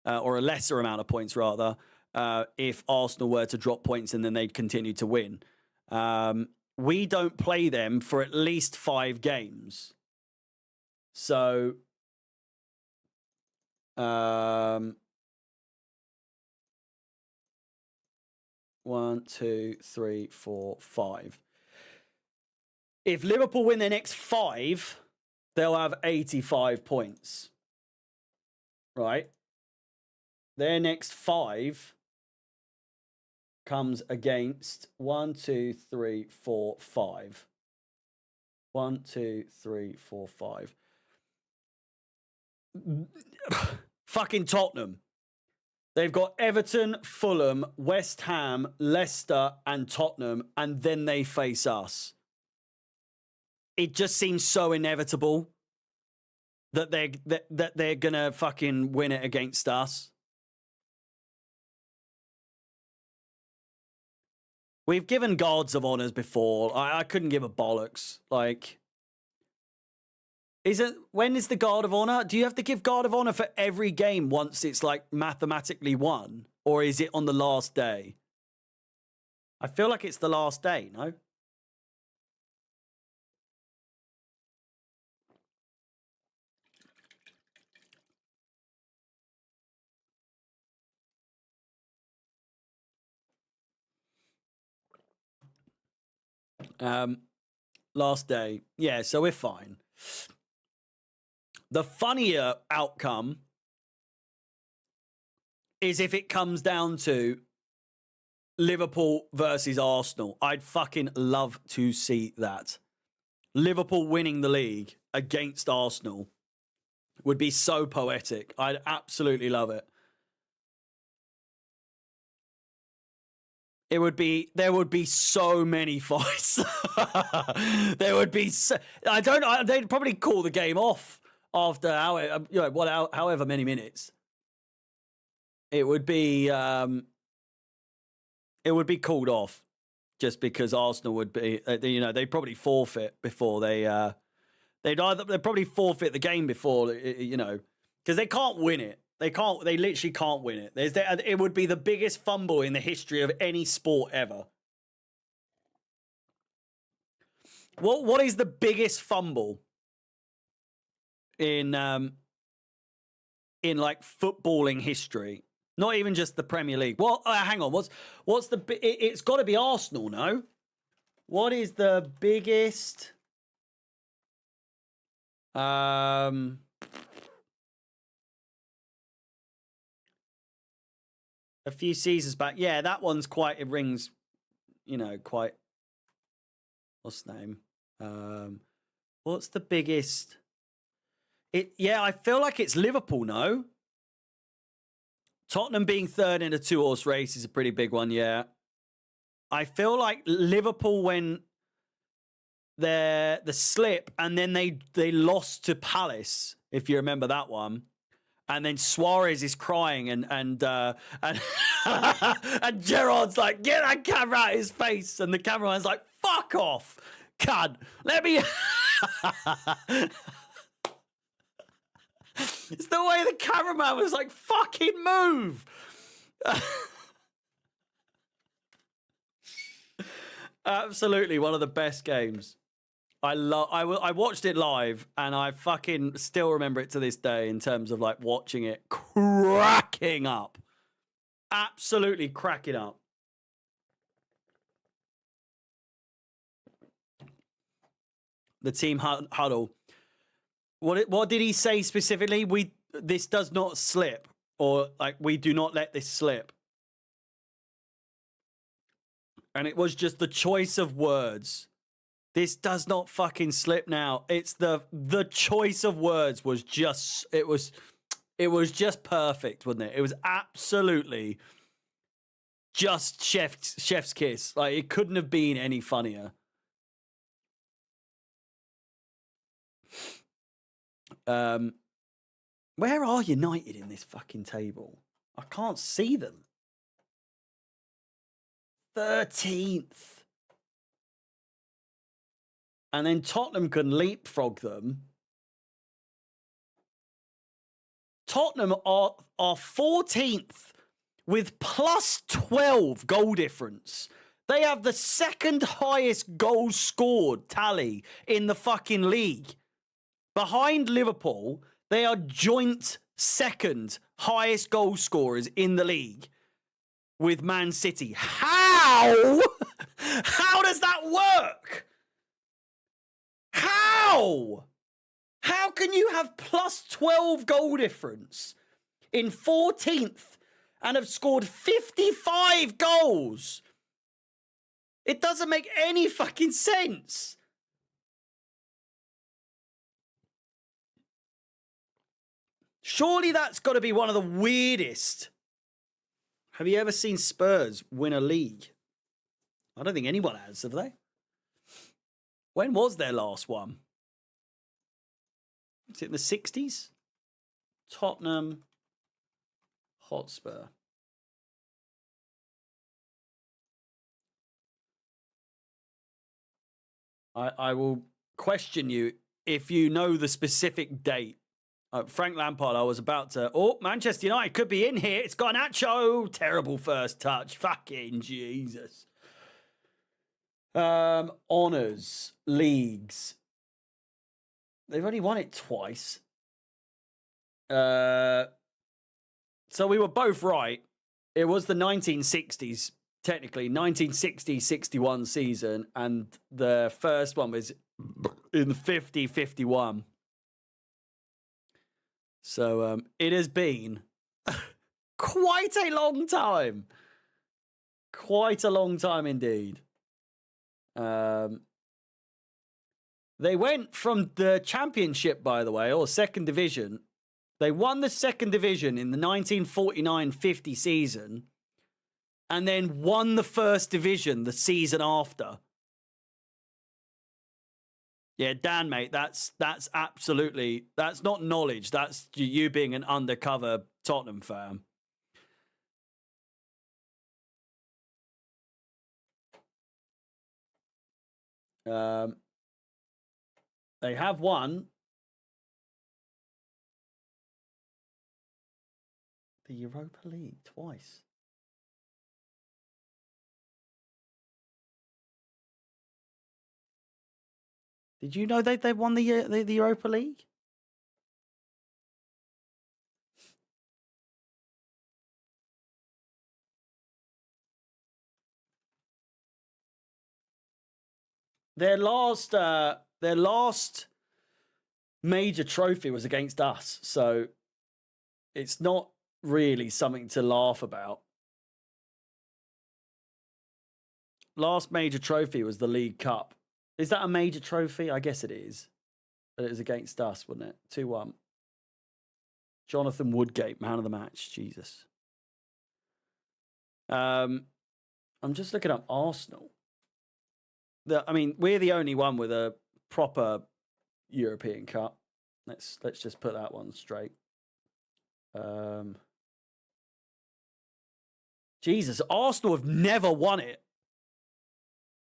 or a lesser amount of points, rather, if Arsenal were to drop points and then they'd continue to win. We don't play them for at least 5 games. So, 1, 2, 3, 4, 5. If Liverpool win their next 5, they'll have 85 points. Right? Their next 5 comes against 1, 2, 3, 4, 5. 1, 2, 3, 4, 5. Fucking Tottenham. They've got Everton, Fulham, West Ham, Leicester, and Tottenham, and then they face us. It just seems so inevitable that they're gonna fucking win it against us. We've given guards of honors before. I couldn't give a bollocks. Like, when is the guard of honor? Do you have to give guard of honor for every game once it's like mathematically won? Or is it on the last day? I feel like it's the last day, no? Last day. Yeah, so we're fine. The funnier outcome is if it comes down to Liverpool versus Arsenal. I'd fucking love to see that. Liverpool winning the league against Arsenal would be so poetic. I'd absolutely love it. There would be so many fights. There would be they'd probably call the game off after however many minutes. It would be called off just because Arsenal would be they'd probably forfeit before they'd probably forfeit the game before because they can't win it. They literally can't win it. It would be the biggest fumble in the history of any sport ever. What is the biggest fumble in like footballing history? Not even just the Premier League. Well, hang on. What's the? It's got to be Arsenal, no? What is the biggest? A few seasons back. Yeah, that one's quite, it rings, quite, what's the name? What's the biggest? I feel like it's Liverpool, no? Tottenham being third in a 2-horse race is a pretty big one, yeah. I feel like Liverpool when the slip and then they lost to Palace, if you remember that one. And then Suarez is crying and and Gerrard's like, get that camera out of his face. And the cameraman's like, fuck off, cunt. Let me... It's the way the cameraman was like, fucking move. Absolutely one of the best games. I watched it live and I fucking still remember it to this day in terms of like watching it cracking up. Absolutely cracking up. The team huddle. What did he say specifically? This does not slip, or like we do not let this slip. And it was just the choice of words. This does not fucking slip now. It's the choice of words was just it was just perfect, wasn't it? It was absolutely just chef's kiss. Like it couldn't have been any funnier. Where are United in this fucking table? I can't see them. 13th. And then Tottenham can leapfrog them. Tottenham are 14th with plus 12 goal difference. They have the second highest goals scored tally in the fucking league. Behind Liverpool, they are joint second highest goal scorers in the league with Man City. How? How does that work? How? How can you have plus 12 goal difference in 14th and have scored 55 goals? It doesn't make any fucking sense. Surely that's got to be one of the weirdest. Have you ever seen Spurs win a league? I don't think anyone has, have they? When was their last one? Is it in the 60s? Tottenham Hotspur. I will question you if you know the specific date. Frank Lampard, I was about to... Oh, Manchester United could be in here. It's got Nacho. Terrible first touch. Fucking Jesus. Honours. Leagues. They've only won it twice. So we were both right. It was the 1960s technically 1960-61 season, and the first one was in 50-51. So it has been quite a long time. Quite a long time indeed. They went from the championship, by the way, or second division. They won the second division in the 1949-50 season, and then won the first division the season after. Yeah, Dan, mate, that's absolutely, that's not knowledge. That's you being an undercover Tottenham fan. They have won the Europa League twice. Did you know they won the Europa League? Their last major trophy was against us, so it's not really something to laugh about. Last major trophy was the League Cup. Is that a major trophy? I guess it is. But it was against us, wasn't it? 2-1. Jonathan Woodgate, man of the match. Jesus. I'm just looking up Arsenal. I mean, we're the only one with a proper European Cup. Let's just put that one straight. Jesus, Arsenal have never won it.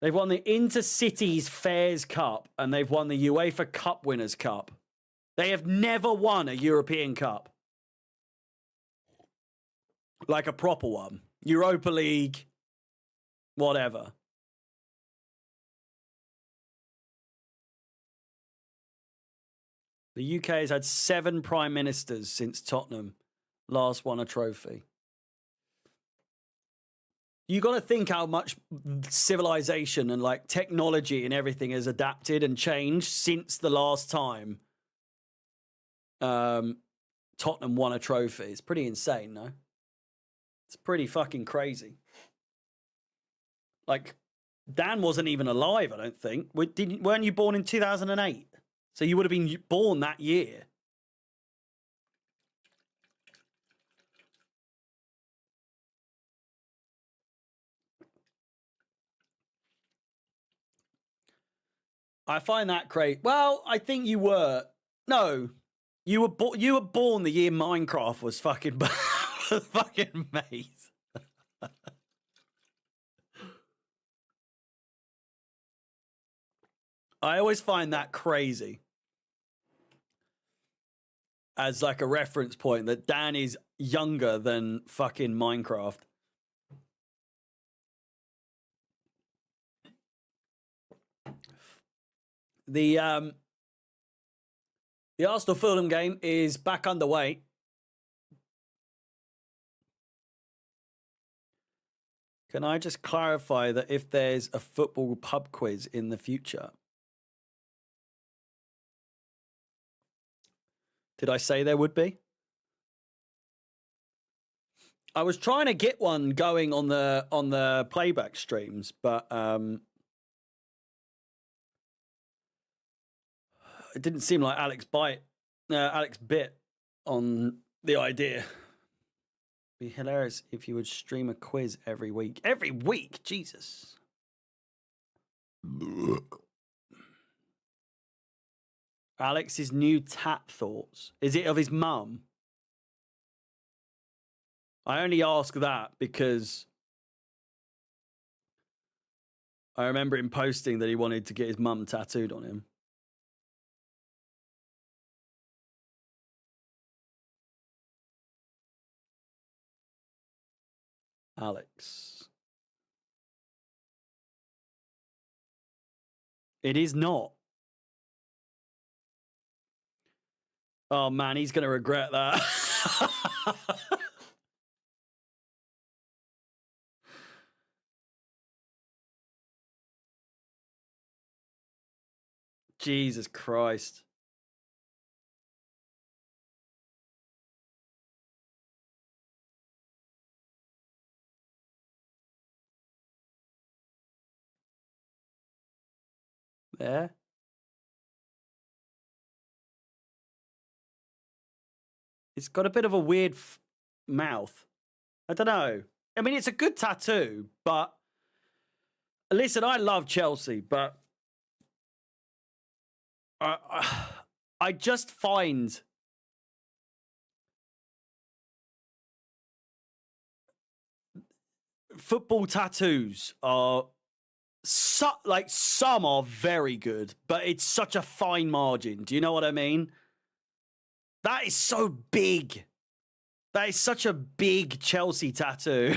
They've won the Intercities Fairs Cup and they've won the UEFA Cup Winners' Cup. They have never won a European Cup. Like a proper one. Europa League, whatever. The UK has had 7 prime ministers since Tottenham last won a trophy. You got to think how much civilization and like technology and everything has adapted and changed since the last time Tottenham won a trophy. It's pretty insane, no? It's pretty fucking crazy. Like, Dan wasn't even alive, I don't think. Weren't you born in 2008? So you would have been born that year. I find that great. Well, I think you were. No, you were born the year Minecraft was fucking fucking made. I always find that crazy as like a reference point that Dan is younger than fucking Minecraft. The Arsenal Fulham game is back underway. Can I just clarify that if there's a football pub quiz in the future? Did I say there would be? I was trying to get one going on the playback streams, but it didn't seem like Alex bit on the idea. Be hilarious if you would stream a quiz every week. Every week, Jesus. Alex's new tap thoughts. Is it of his mum? I only ask that because I remember him posting that he wanted to get his mum tattooed on him. Alex. It is not. Oh, man, he's going to regret that. Jesus Christ. There. It's got a bit of a weird mouth. I don't know. I mean, it's a good tattoo, but listen, I love Chelsea, but I just find football tattoos are some are very good, but it's such a fine margin. Do you know what I mean? That is so big. That is such a big Chelsea tattoo.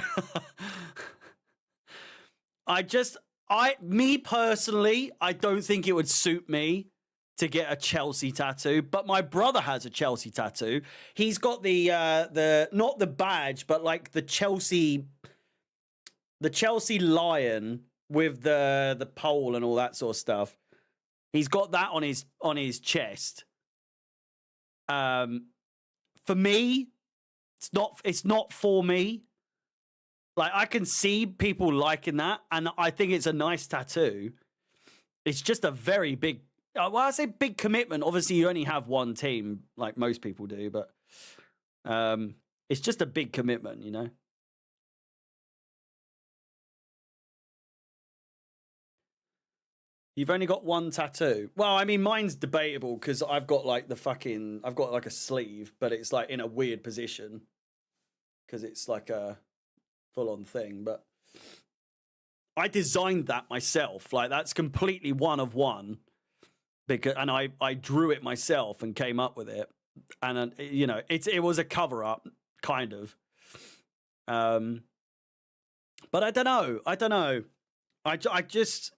Me personally, I don't think it would suit me to get a Chelsea tattoo, but my brother has a Chelsea tattoo. He's got the not the badge, but like the Chelsea lion with the pole and all that sort of stuff. He's got that on his chest. For me, it's not for me. Like, I can see people liking that, and I think it's a nice tattoo. It's just a very big, well, I say big commitment. Obviously, you only have one team, like most people do, but it's just a big commitment, you know? You've only got one tattoo. Well, I mean, mine's debatable because I've got like a sleeve, but it's like in a weird position because it's like a full-on thing. But I designed that myself. Like, that's completely one of one, and I drew it myself and came up with it. And you know, it was a cover-up, kind of. But I don't know. I just,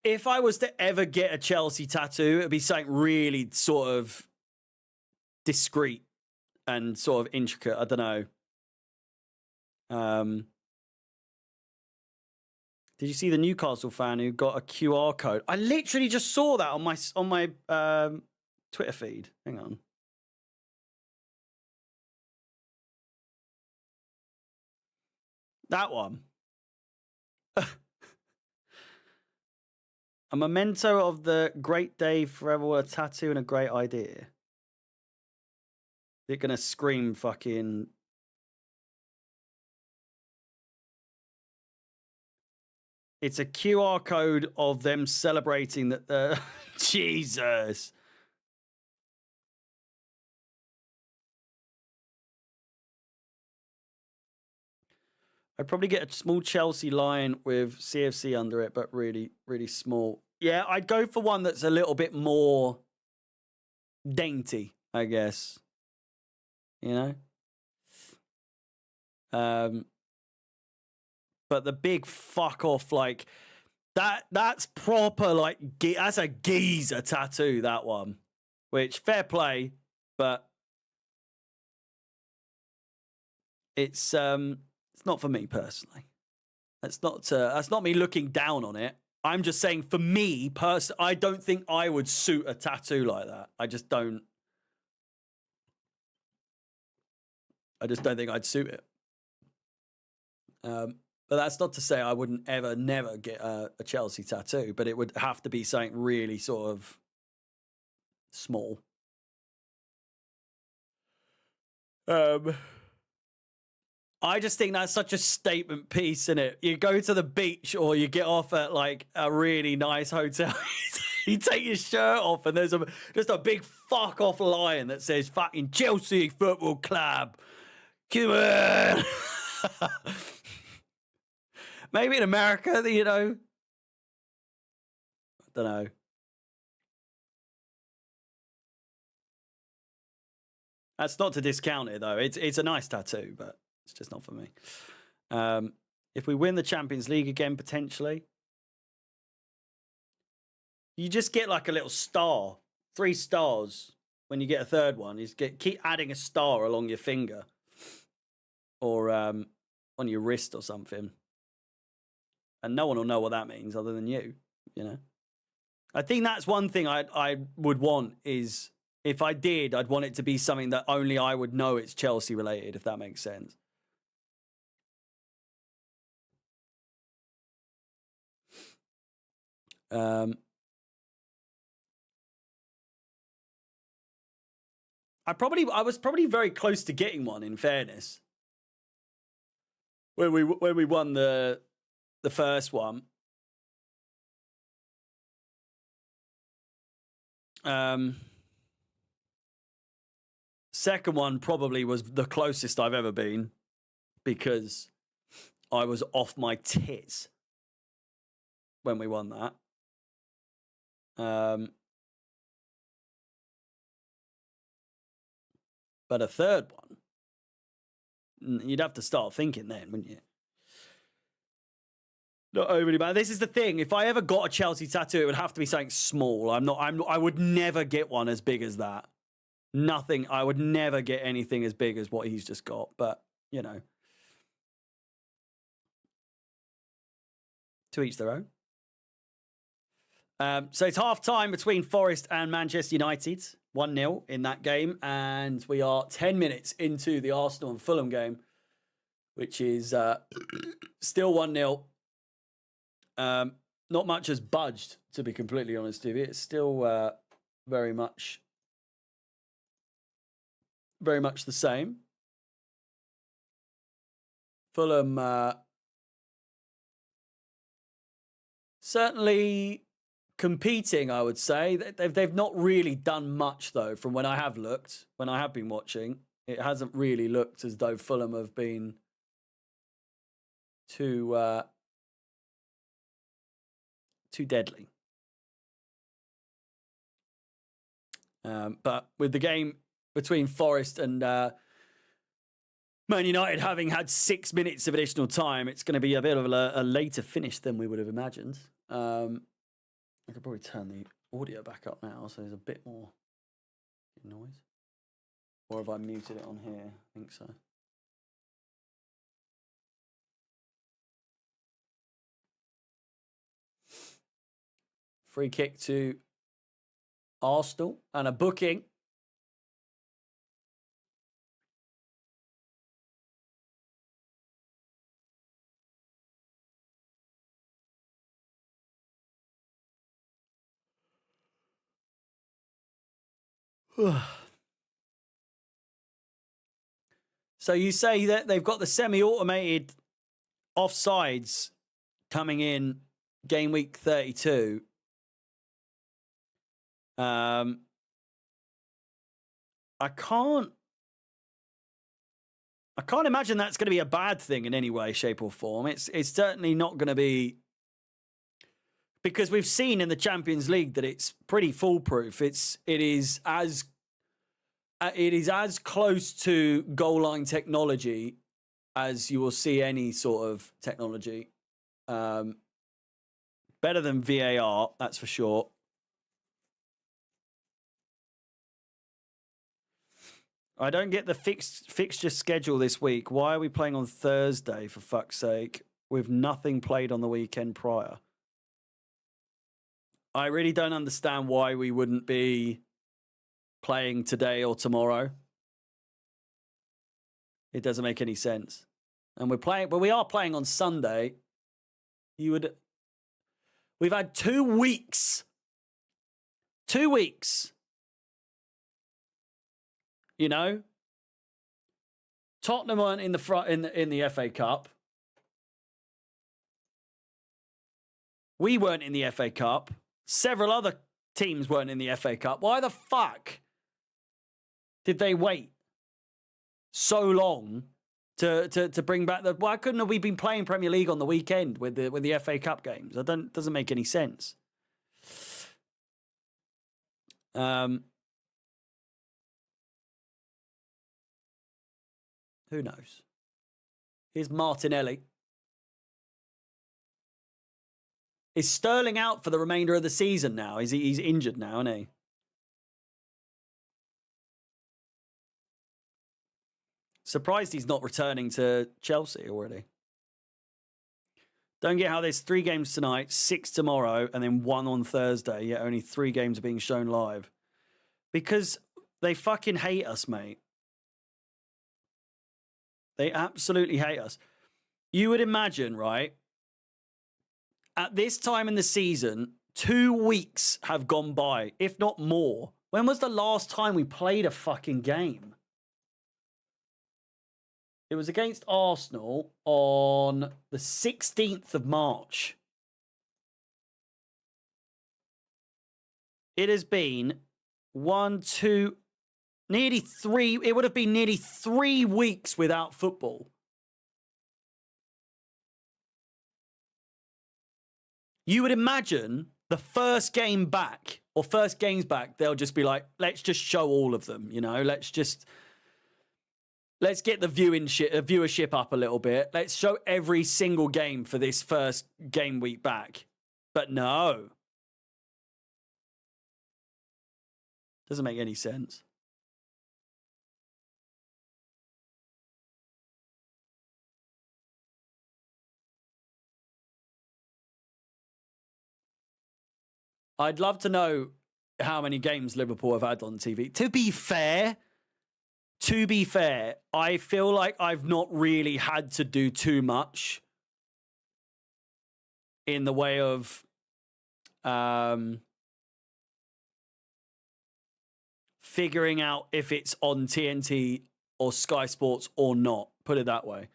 if I was to ever get a Chelsea tattoo, it'd be something really sort of discreet and sort of intricate. I don't know. Did you see the Newcastle fan who got a QR code? I literally just saw that on my Twitter feed. Hang on. That one. A memento of the great day forever with a tattoo and a great idea. They're gonna scream fucking. It's a QR code of them celebrating that the Jesus. I'd probably get a small Chelsea lion with CFC under it, but really, really small. Yeah, I'd go for one that's a little bit more dainty, I guess. You know? But the big fuck off, like, that's proper, like, that's a geezer tattoo, that one. Which, fair play, but it's not for me personally. That's not me looking down on it. I'm just saying, for me personally, I don't think I would suit a tattoo like that. I just don't think I'd suit it. But that's not to say I wouldn't never get a Chelsea tattoo, but it would have to be something really sort of small. I just think that's such a statement piece, isn't it? You go to the beach or you get off at like a really nice hotel. You take your shirt off and there's just a big fuck off lion that says fucking Chelsea Football Club. Come on. Maybe in America, you know. I don't know. That's not to discount it though. It's a nice tattoo, but it's just not for me. If we win the Champions League again, potentially, you just get like a little star, 3 stars. When you get a third one, you just keep adding a star along your finger or on your wrist or something. And no one will know what that means other than you know. I think that's one thing I would want is if I did, I'd want it to be something that only I would know it's Chelsea related, if that makes sense. I was probably very close to getting one, in fairness. When we won the first one. Second one probably was the closest I've ever been because I was off my tits when we won that. But a third one, you'd have to start thinking then, wouldn't you? Not overly bad. This is the thing. If I ever got a Chelsea tattoo, it would have to be something small. I would never get one as big as that. Nothing. I would never get anything as big as what he's just got. But, you know. To each their own. So it's half time between Forest and Manchester United. 1-0 in that game. And we are 10 minutes into the Arsenal and Fulham game, which is still 1-0. Not much has budged, to be completely honest with you. It's still very much the same. Fulham certainly competing, I would say. They've not really done much, though, from when I have looked, when I have been watching. It hasn't really looked as though Fulham have been too deadly. But with the game between Forest and Man United having had 6 minutes of additional time, it's going to be a bit of a later finish than we would have imagined. I could probably turn the audio back up now, so there's a bit more noise. Or have I muted it on here? I think so. Free kick to Arsenal and a booking. So you say that they've got the semi-automated offsides coming in game week 32. I can't imagine that's going to be a bad thing in any way, shape, or form. It's certainly not going to be, because we've seen in the Champions League that it's pretty foolproof. It is as close to goal line technology as you will see any sort of technology. Better than VAR, that's for sure. I don't get the fixture schedule this week. Why are we playing on Thursday, for fuck's sake, with nothing played on the weekend prior? I really don't understand why we wouldn't be playing today or tomorrow. It doesn't make any sense. And we are playing on Sunday. We've had 2 weeks. 2 weeks. You know? Tottenham weren't in the front in the FA Cup. We weren't in the FA Cup. Several other teams weren't in the FA Cup. Why the fuck did they wait so long to bring back the? Why couldn't we been playing Premier League on the weekend with the FA Cup games? Doesn't make any sense. Who knows? Here's Martinelli. Is Sterling out for the remainder of the season now? He's injured now, isn't he? Surprised he's not returning to Chelsea already. Don't get how there's 3 games tonight, 6 tomorrow, and then 1 on Thursday, yet only 3 games are being shown live. Because they fucking hate us, mate. They absolutely hate us. You would imagine, right? At this time in the season, 2 weeks have gone by, if not more. When was the last time we played a fucking game? It was against Arsenal on the 16th of March. It has been 1, 2, nearly 3. It would have been nearly 3 weeks without football. You would imagine the first game back or first games back, they'll just be like, let's just show all of them, you know, let's get the viewership up a little bit. Let's show every single game for this first game week back. But no. Doesn't make any sense. I'd love to know how many games Liverpool have had on TV. To be fair, I feel like I've not really had to do too much in the way of figuring out if it's on TNT or Sky Sports or not. Put it that way.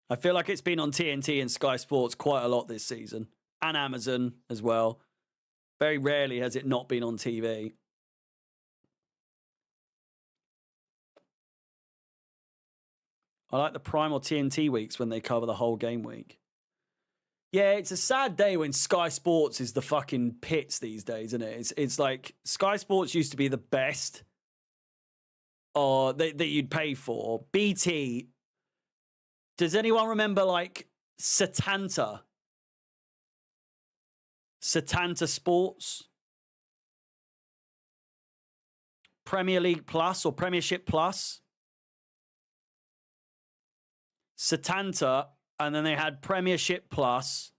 I feel like it's been on TNT and Sky Sports quite a lot this season, and Amazon as well. Very rarely has it not been on TV. I like the Prime or TNT weeks when they cover the whole game week. Yeah, it's a sad day when Sky Sports is the fucking pits these days, isn't it? It's like Sky Sports used to be the best or that you'd pay for. BT. Does anyone remember like Setanta? Setanta Sports? Premier League Plus or Premiership Plus? Setanta, and then they had Premiership Plus.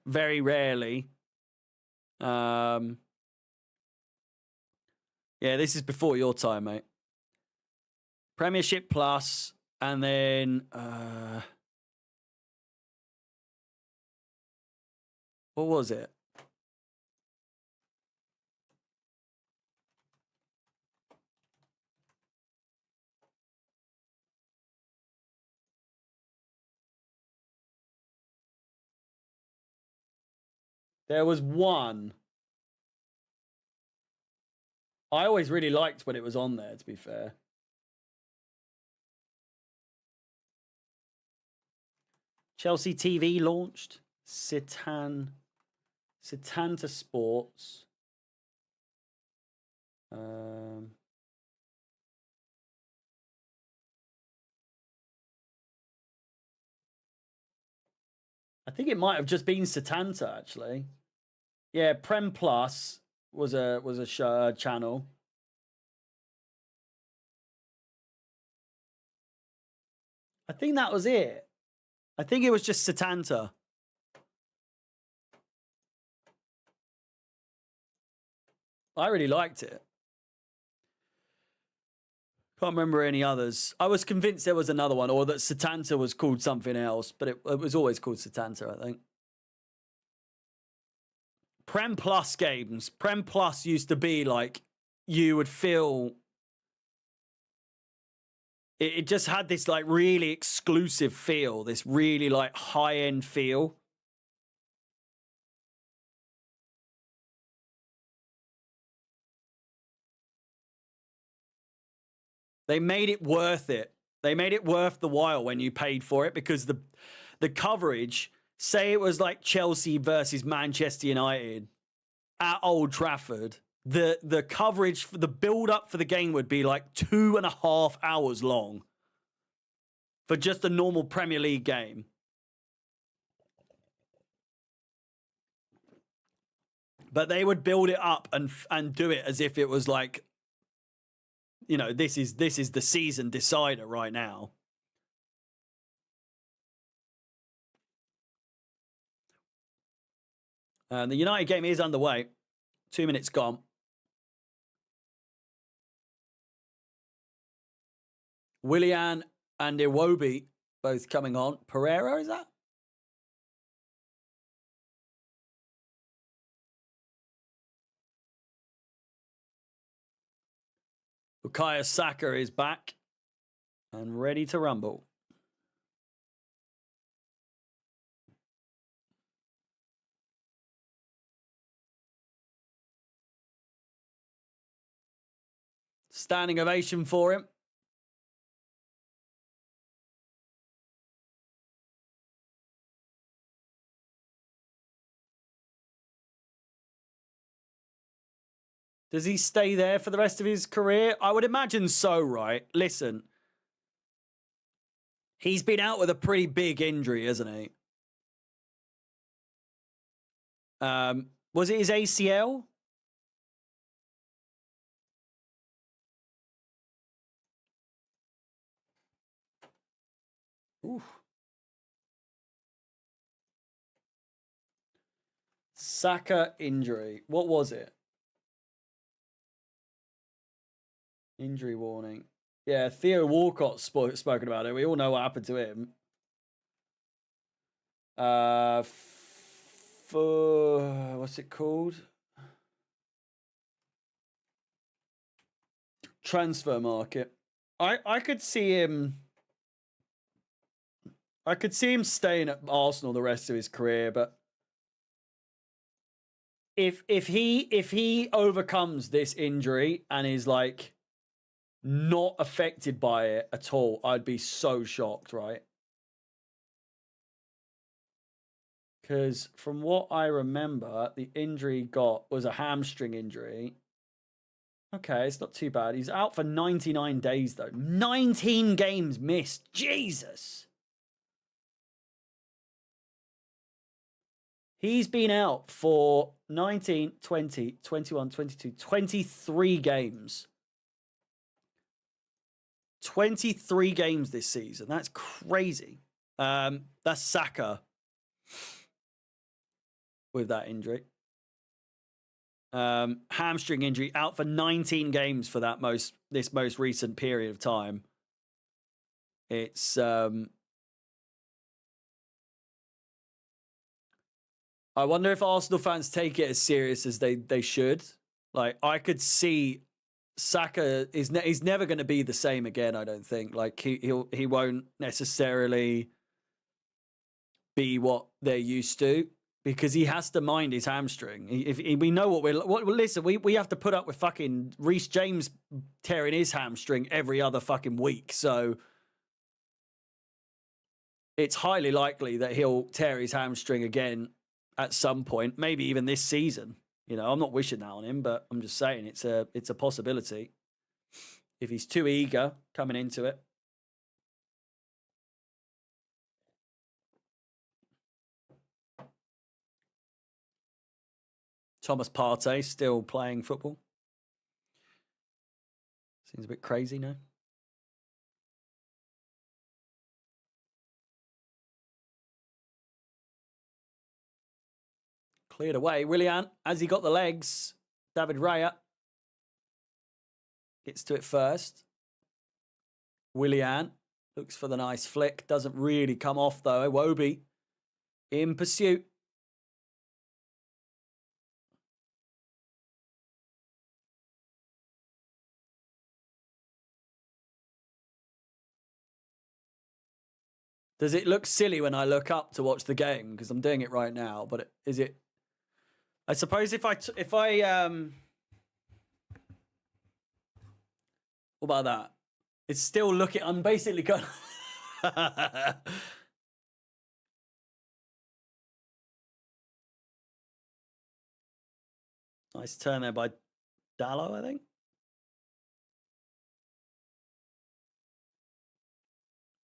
Very rarely. Yeah, this is before your time, mate. Premiership Plus, and then what was it? There was one. I always really liked when it was on there, to be fair. Chelsea TV launched. Setanta Sports. I think it might have just been Setanta, actually. Yeah, Prem Plus was a show, channel. I think that was it. I think it was just Setanta. I really liked it. Can't remember any others. I was convinced there was another one, or that Setanta was called something else, but it was always called Setanta, I think. Prem Plus games. Prem Plus used to be like, you would feel... It just had this like really exclusive feel, this really like high-end feel. They made it worth it. They made it worth the while when you paid for it, because the coverage, say it was like Chelsea versus Manchester United at Old Trafford, the coverage for the build-up for the game would be like 2.5 hours long for just a normal Premier League game. But they would build it up and do it as if it was like you know, this is the season decider right now. And the United game is underway. 2 minutes gone. Willian and Iwobi both coming on. Pereira, is that? Bukayo Saka is back and ready to rumble. Standing ovation for him. Does he stay there for the rest of his career? I would imagine so, right? Listen, he's been out with a pretty big injury, hasn't he? Was it his ACL? Oof. Saka injury. What was it? Injury warning. Yeah, Theo Walcott's spoken about it. We all know what happened to him. What's it called? Transfer market. I could see him. I could see him staying at Arsenal the rest of his career, but if he overcomes this injury and is like not affected by it at all, I'd be so shocked, right? Because from what I remember, the injury he got was a hamstring injury. Okay, it's not too bad. He's out for 99 days, though. 19 games missed. Jesus. He's been out for 19, 20, 21, 22, 23 games. 23 games this season. That's crazy. That's Saka with that injury. Hamstring injury, out for 19 games for this most recent period of time. It's I wonder if Arsenal fans take it as serious as they should. Like, I could see Saka is never going to be the same again, I don't think. Like, he won't necessarily be what they're used to, because he has to mind his hamstring. We know listen, we have to put up with fucking Reece James tearing his hamstring every other fucking week. So it's highly likely that he'll tear his hamstring again at some point, maybe even this season. You know, I'm not wishing that on him, but I'm just saying it's a possibility if he's too eager coming into it. Thomas Partey still playing football. Seems a bit crazy now. Cleared away. Willian, has he got the legs? David Raya gets to it first. Willian looks for the nice flick. Doesn't really come off, though. Iwobi in pursuit. Does it look silly when I look up to watch the game? Because I'm doing it right now. But is it... I suppose if I what about that? It's still looking... I'm basically going... Nice turn there by Dallo, I think.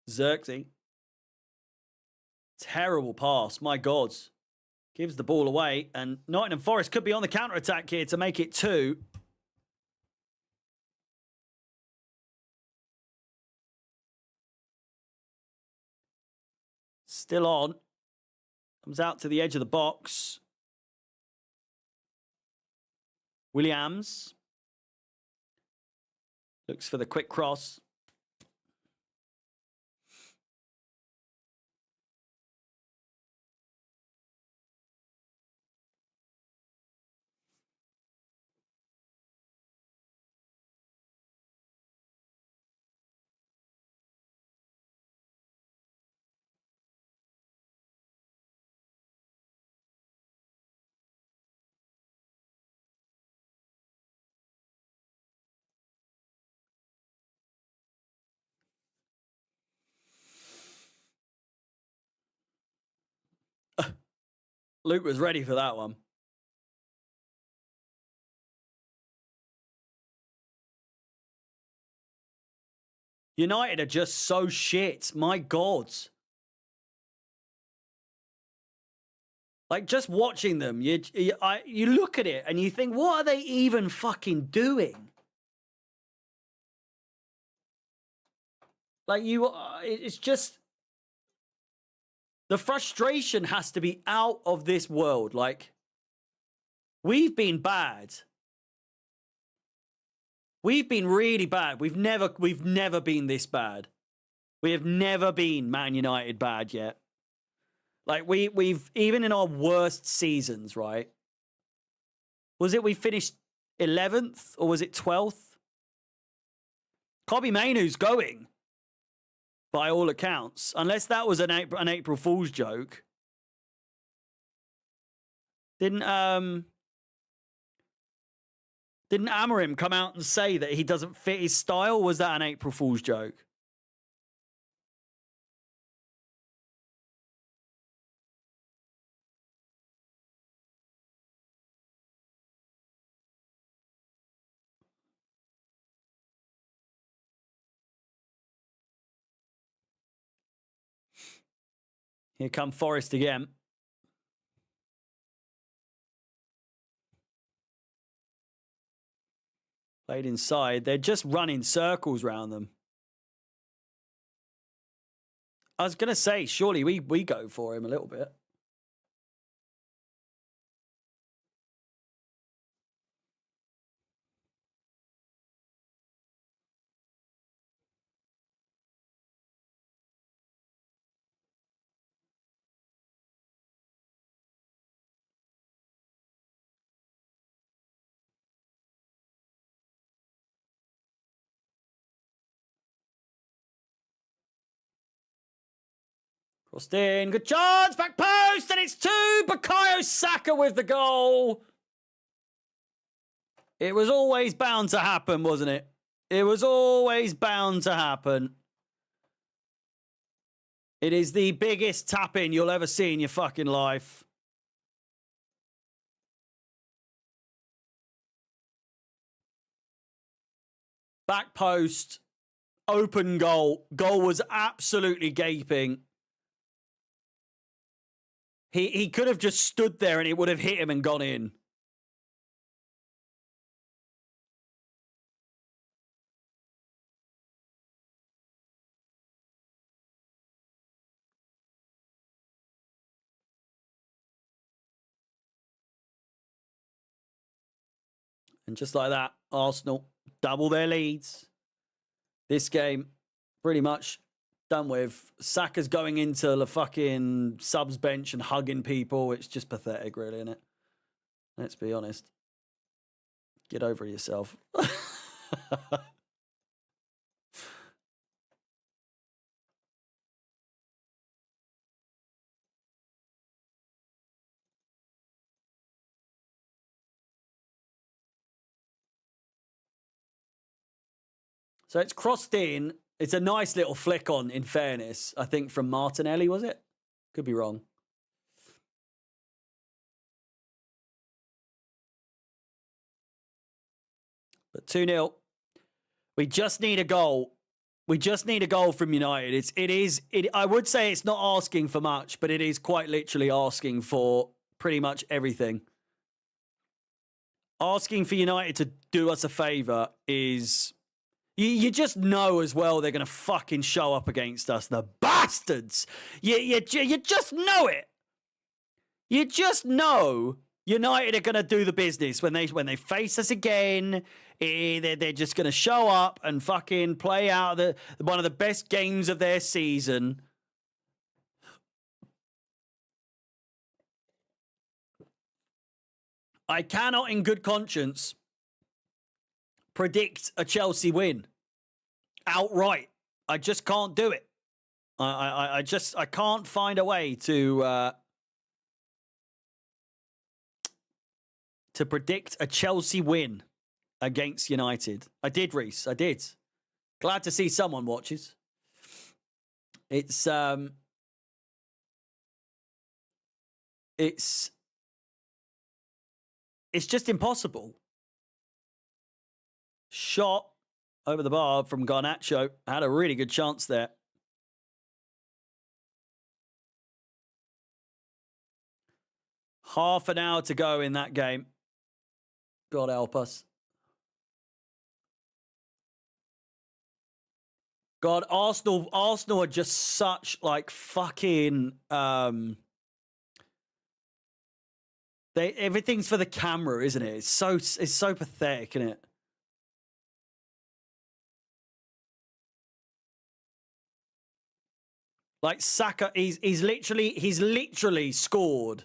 Xerxes. Terrible pass. My God. Gives the ball away. And Nottingham Forest could be on the counter-attack here to make it 2. Still on. Comes out to the edge of the box. Williams. Looks for the quick cross. Luke was ready for that one. United are just so shit. My God. Like, just watching them, you look at it and you think, what are they even fucking doing? Like, it's just... The frustration has to be out of this world. Like, we've been bad. We've been really bad. We've never been this bad. We have never been Man United bad yet. Like, we've even in our worst seasons, right? Was it we finished 11th or was it 12th? Kobe Mainoo's going, by all accounts, unless that was an April Fool's joke. Didn't Amorim come out and say that he doesn't fit his style? Was that an April Fool's joke? Here come Forest again. Played inside. They're just running circles around them. I was going to say, surely we go for him a little bit. Crossed in, good chance, back post, and it's 2. Bukayo Saka with the goal. It was always bound to happen, wasn't it? It was always bound to happen. It is the biggest tap-in you'll ever see in your fucking life. Back post, open goal. Goal was absolutely gaping. He could have just stood there and it would have hit him and gone in. And just like that, Arsenal double their leads. This game pretty much done with. Saka's going into the fucking subs bench and hugging people. It's just pathetic, really, isn't it? Let's be honest. Get over yourself. So it's crossed in. It's a nice little flick on, in fairness. I think from Martinelli, was it? Could be wrong. But 2-0. We just need a goal. We just need a goal from United. I would say it's not asking for much, but it is quite literally asking for pretty much everything. Asking for United to do us a favour is You just know as well they're going to fucking show up against us, the bastards. You just know it. You just know United are going to do the business when they face us again. They're just going to show up and fucking play out one of the best games of their season. I cannot, in good conscience, predict a Chelsea win outright. I just can't do it. I can't find a way to predict a Chelsea win against United. I did, Reese. I did. Glad to see someone watches. It's just impossible. Shot over the bar from Garnacho. Had a really good chance there. Half an hour to go in that game. God help us. God, Arsenal are just such like fucking everything's for the camera, isn't it? It's so pathetic, isn't it? Like Saka, he's literally scored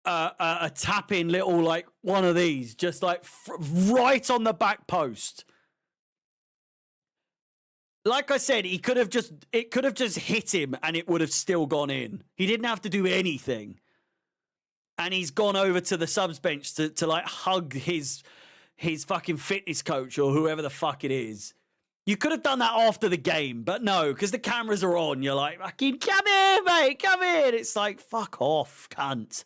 a tap-in little like one of these, just like right on the back post. Like I said, it could have just hit him and it would have still gone in. He didn't have to do anything. And he's gone over to the subs bench to like hug his fucking fitness coach or whoever the fuck it is. You could have done that after the game, but no, because the cameras are on. You're like, fucking come here, mate, come in. It's like, fuck off, cunt.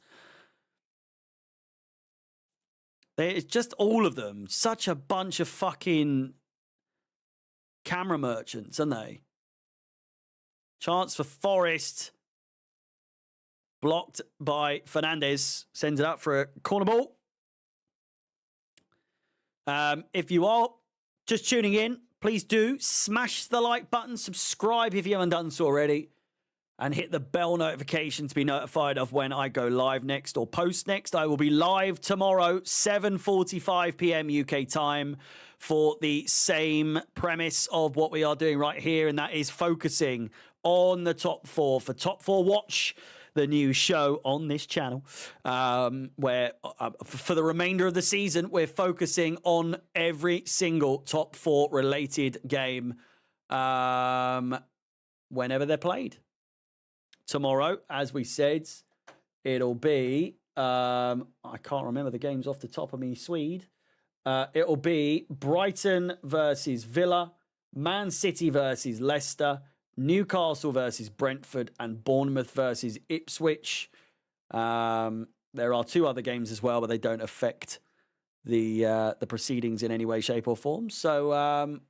It's just all of them. Such a bunch of fucking camera merchants, aren't they? Chance for Forest. Blocked by Fernandez. Sends it up for a corner ball. If you are just tuning in, please do smash the like button. Subscribe if you haven't done so already. And hit the bell notification to be notified of when I go live next or post next. I will be live tomorrow, 7:45 p.m. UK time, for the same premise of what we are doing right here, and that is focusing on the top four for Top 4 Watch, the new show on this channel, where for the remainder of the season, we're focusing on every single top four related game whenever they're played. Tomorrow, as we said, it'll be, I can't remember the games off the top of me, Swede. It'll be Brighton versus Villa, Man City versus Leicester, Newcastle versus Brentford, and Bournemouth versus Ipswich. There are two other games as well, but they don't affect the proceedings in any way, shape, or form. So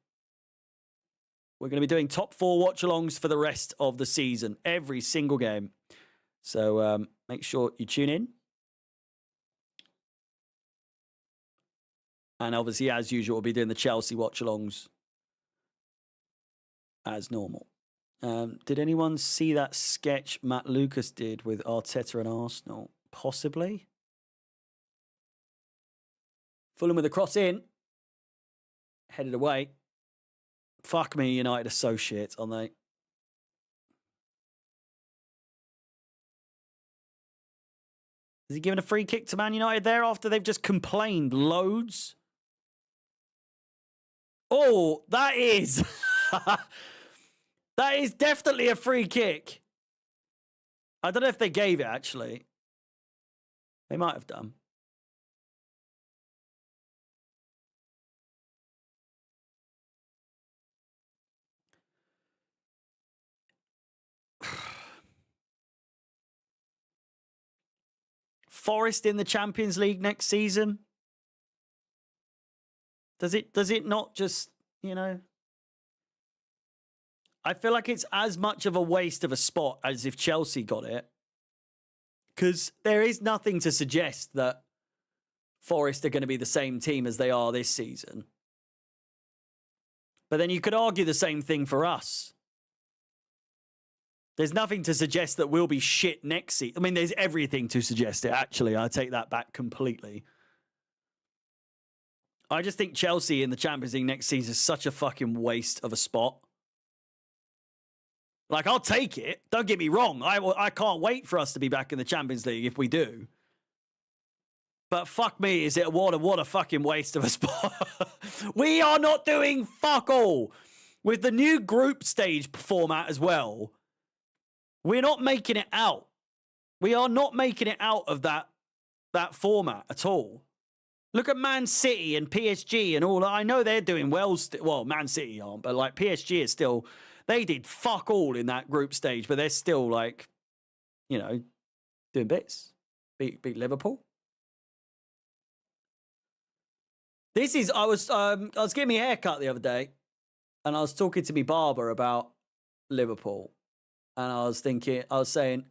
we're going to be doing top four watch-alongs for the rest of the season, every single game. So make sure you tune in. And obviously, as usual, we'll be doing the Chelsea watch-alongs as normal. Did anyone see that sketch Matt Lucas did with Arteta and Arsenal? Possibly. Fulham with a cross in. Headed away. Fuck me, United are so shit, aren't they? Is he giving a free kick to Man United there after they've just complained loads? Oh, that is... that is definitely a free kick. I don't know if they gave it, actually. They might have done. Forest in the Champions League next season? Does it not just, you know... I feel like it's as much of a waste of a spot as if Chelsea got it. Because there is nothing to suggest that Forest are going to be the same team as they are this season. But then you could argue the same thing for us. There's nothing to suggest that we'll be shit next season. I mean, there's everything to suggest it, actually. I take that back completely. I just think Chelsea in the Champions League next season is such a fucking waste of a spot. Like, I'll take it. Don't get me wrong. I can't wait for us to be back in the Champions League if we do. But fuck me, is it what a fucking waste of a spot. We are not doing fuck all. With the new group stage format as well, we're not making it out. We are not making it out of that format at all. Look at Man City and PSG and all. I know they're doing well. Well, Man City aren't, but like PSG is still... They did fuck all in that group stage, but they're still like, you know, doing bits. Beat Liverpool. This is, I was getting me a haircut the other day, and I was talking to my barber about Liverpool, and I was saying,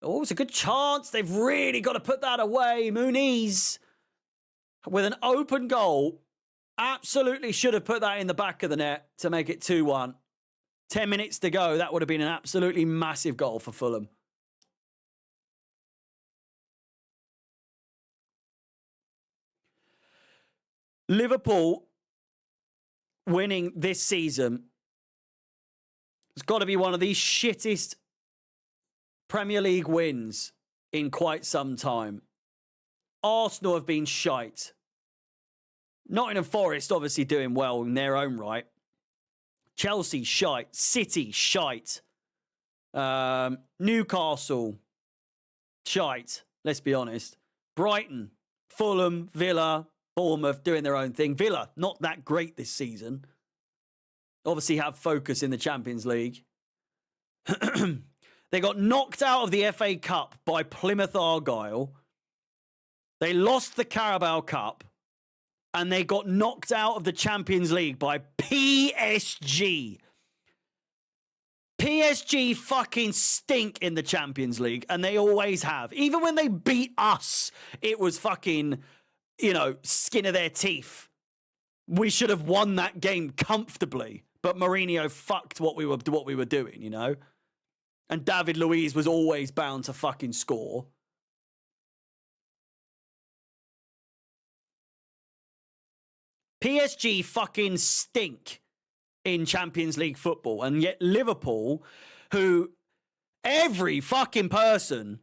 oh, it's a good chance. They've really got to put that away. Muniz, with an open goal, absolutely should have put that in the back of the net to make it 2-1. 10 minutes to go. That would have been an absolutely massive goal for Fulham. Liverpool winning this season has got to be one of the shittest Premier League wins in quite some time. Arsenal have been shite. Nottingham Forest obviously doing well in their own right. Chelsea, shite. City, shite. Newcastle, shite. Let's be honest. Brighton, Fulham, Villa, Bournemouth doing their own thing. Villa, not that great this season. Obviously have focus in the Champions League. They got knocked out of the FA Cup by Plymouth Argyle. They lost the Carabao Cup. And they got knocked out of the Champions League by PSG. PSG fucking stink in the Champions League, and they always have. Even when they beat us, it was fucking, you know, skin of their teeth. We should have won that game comfortably, but Mourinho fucked what we were doing, you know? And David Luiz was always bound to fucking score. PSG fucking stink in Champions League football. And yet Liverpool, who every fucking person,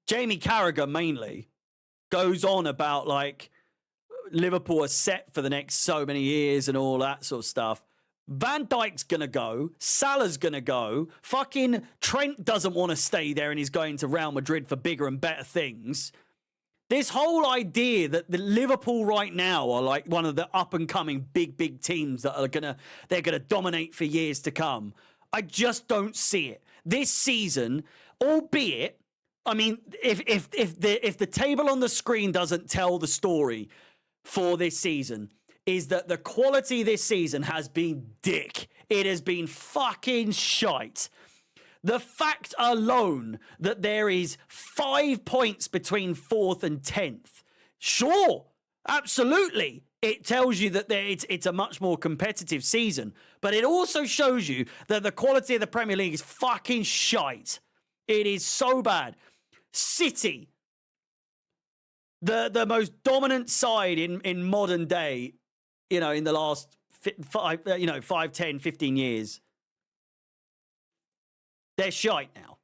Jamie Carragher mainly, goes on about like Liverpool are set for the next so many years and all that sort of stuff. Van Dijk's going to go. Salah's going to go. Fucking Trent doesn't want to stay there and he's going to Real Madrid for bigger and better things. This whole idea that the Liverpool right now are like one of the up-and-coming big teams that they're gonna dominate for years to come. I just don't see it. This season, albeit, I mean, if the table on the screen doesn't tell the story for this season, is that the quality this season has been dick. It has been fucking shite. The fact alone that there is 5 points between 4th and 10th, sure, absolutely, it tells you that it's a much more competitive season. But it also shows you that the quality of the Premier League is fucking shite. It is so bad. City, the most dominant side in modern day, you know, in the last 5, 10, 15 years. They're shite now.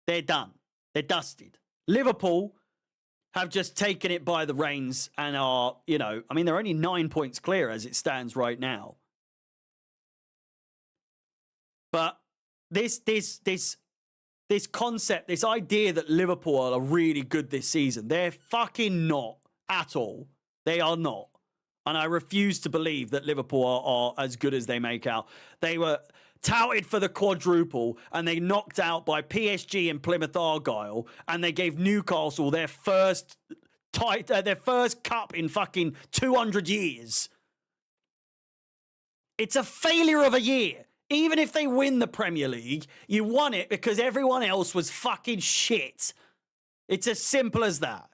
They're done. They're dusted. Liverpool have just taken it by the reins and are, you know, I mean, they're only 9 points clear as it stands right now. But this concept, this idea that Liverpool are really good this season, they're fucking not at all. They are not. And I refuse to believe that Liverpool are as good as they make out. They were touted for the quadruple, and they knocked out by PSG and Plymouth Argyle, and they gave Newcastle their first cup in fucking 200 years. It's a failure of a year. Even if they win the Premier League, you won it because everyone else was fucking shit. It's as simple as that.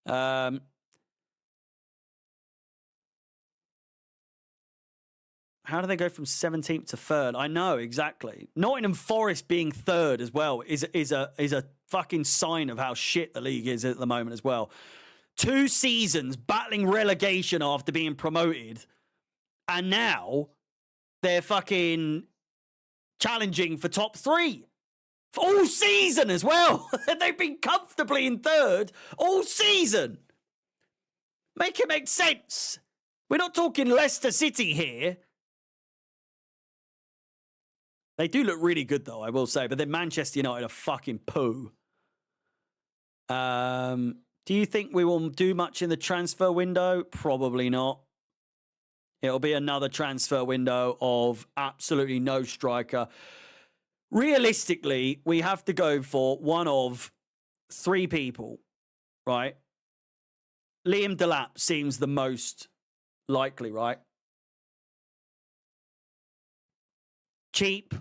How do they go from 17th to 3rd? I know, exactly. Nottingham Forest being 3rd as well is a fucking sign of how shit the league is at the moment as well. 2 seasons battling relegation after being promoted, and now they're fucking challenging for top 3 for all season as well. They've been comfortably in 3rd all season. Make it make sense. We're not talking Leicester City here. They do look really good, though, I will say. But then Manchester United are fucking poo. Do you think we will do much in the transfer window? Probably not. It'll be another transfer window of absolutely no striker. Realistically, we have to go for one of 3 people, right? Liam Delap seems the most likely, right? Cheap,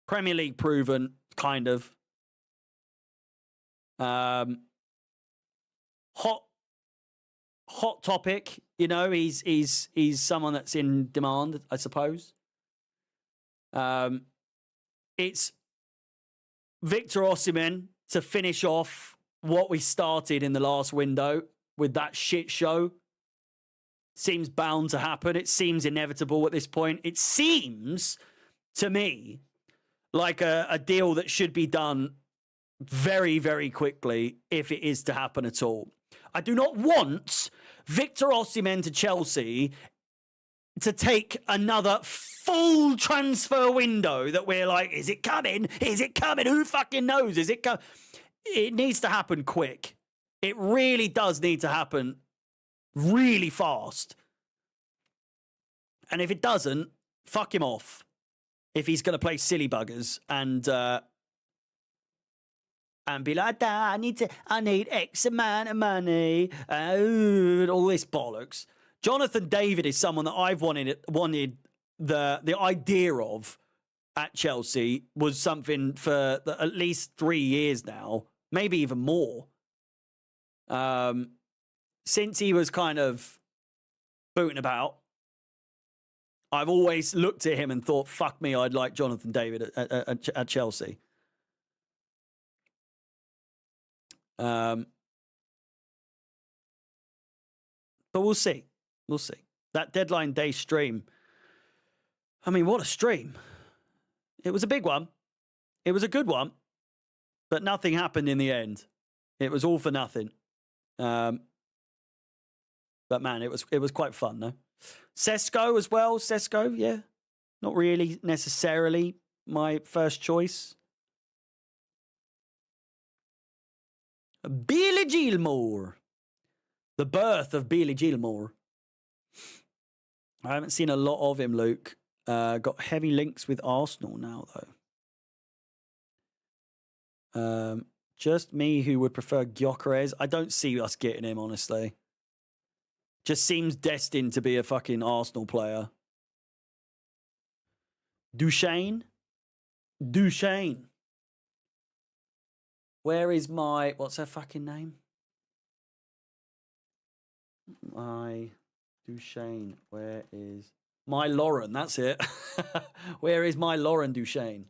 Premier League proven, kind of. Hot topic, you know, he's someone that's in demand, I suppose. It's Victor Osimhen to finish off what we started in the last window with that shit show. Seems bound to happen. It seems inevitable at this point. It seems to me like a deal that should be done very, very quickly if it is to happen at all. I do not want Victor Osimhen to Chelsea to take another full transfer window that we're like, is it coming? Is it coming? Who fucking knows? Is it coming? It needs to happen quick. It really does need to happen really fast. And if it doesn't, fuck him off. If he's going to play silly buggers and be like, I need X amount of money, all this bollocks. Jonathan David is someone that I've wanted the idea of at Chelsea was something for at least 3 years now, maybe even more. Since he was kind of booting about, I've always looked at him and thought, fuck me, I'd like Jonathan David at Chelsea. But we'll see. We'll see. That deadline day stream. I mean, what a stream. It was a big one. It was a good one. But nothing happened in the end. It was all for nothing. But man, it was quite fun, though. Sesko as well. Sesko, yeah. Not really necessarily my first choice. Billy Gilmore. The birth of Billy Gilmore. I haven't seen a lot of him, Luke. Got heavy links with Arsenal now, though. Just me who would prefer Gyökeres. I don't see us getting him, honestly. Just seems destined to be a fucking Arsenal player. Duchesne. Where is my... What's her fucking name? Duchesne. Where is... My Lauren, that's it. Where is my Lauren Duchesne?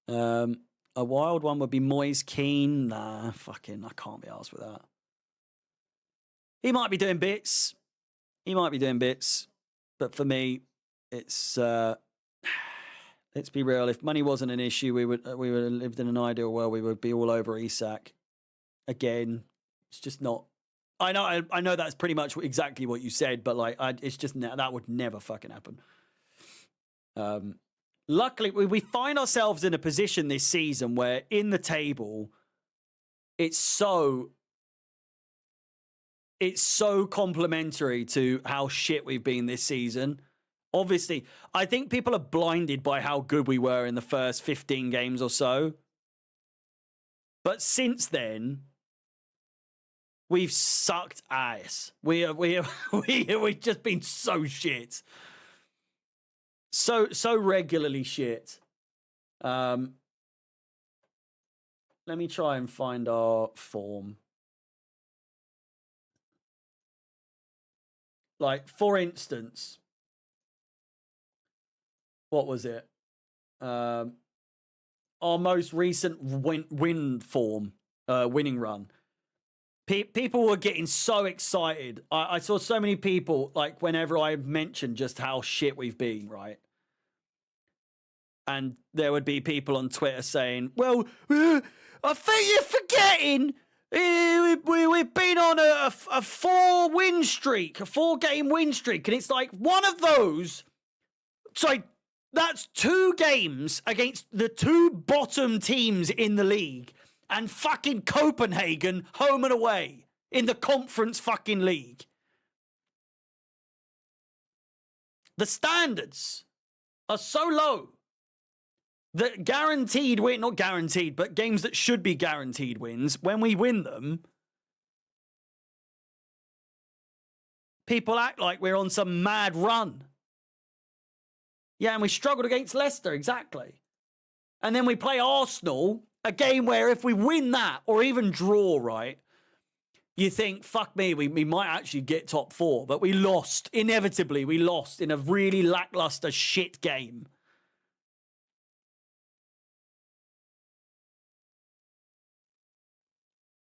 A wild one would be Moise Keane. Nah, fucking, I can't be arsed with that. He might be doing bits. But for me, it's... let's be real. If money wasn't an issue, we would have lived in an ideal world. We would be all over Isak. Again, it's just not... I know that's pretty much exactly what you said, but like, it's just that would never fucking happen. Luckily, we find ourselves in a position this season where in the table, it's so complementary to how shit we've been this season. Obviously, I think people are blinded by how good we were in the first 15 games or so. But since then, we've sucked ass. We've just been so shit. So regularly shit. Let me try and find our form. Like, for instance, what was it? Our most recent winning run. People were getting so excited. I saw so many people, like, whenever I mentioned just how shit we've been, right? And there would be people on Twitter saying, well, I think you're forgetting we've been on a 4-win streak, a 4-game win streak. And it's like, one of those, sorry, that's 2 games against the 2 bottom teams in the league. And fucking Copenhagen home and away in the conference fucking league. The standards are so low that guaranteed win, not guaranteed, but games that should be guaranteed wins, when we win them, people act like we're on some mad run. Yeah, and we struggled against Leicester, exactly. And then we play Arsenal, a game where if we win that, or even draw, right, you think, fuck me, we might actually get top 4. But we lost, inevitably, we lost in a really lackluster shit game.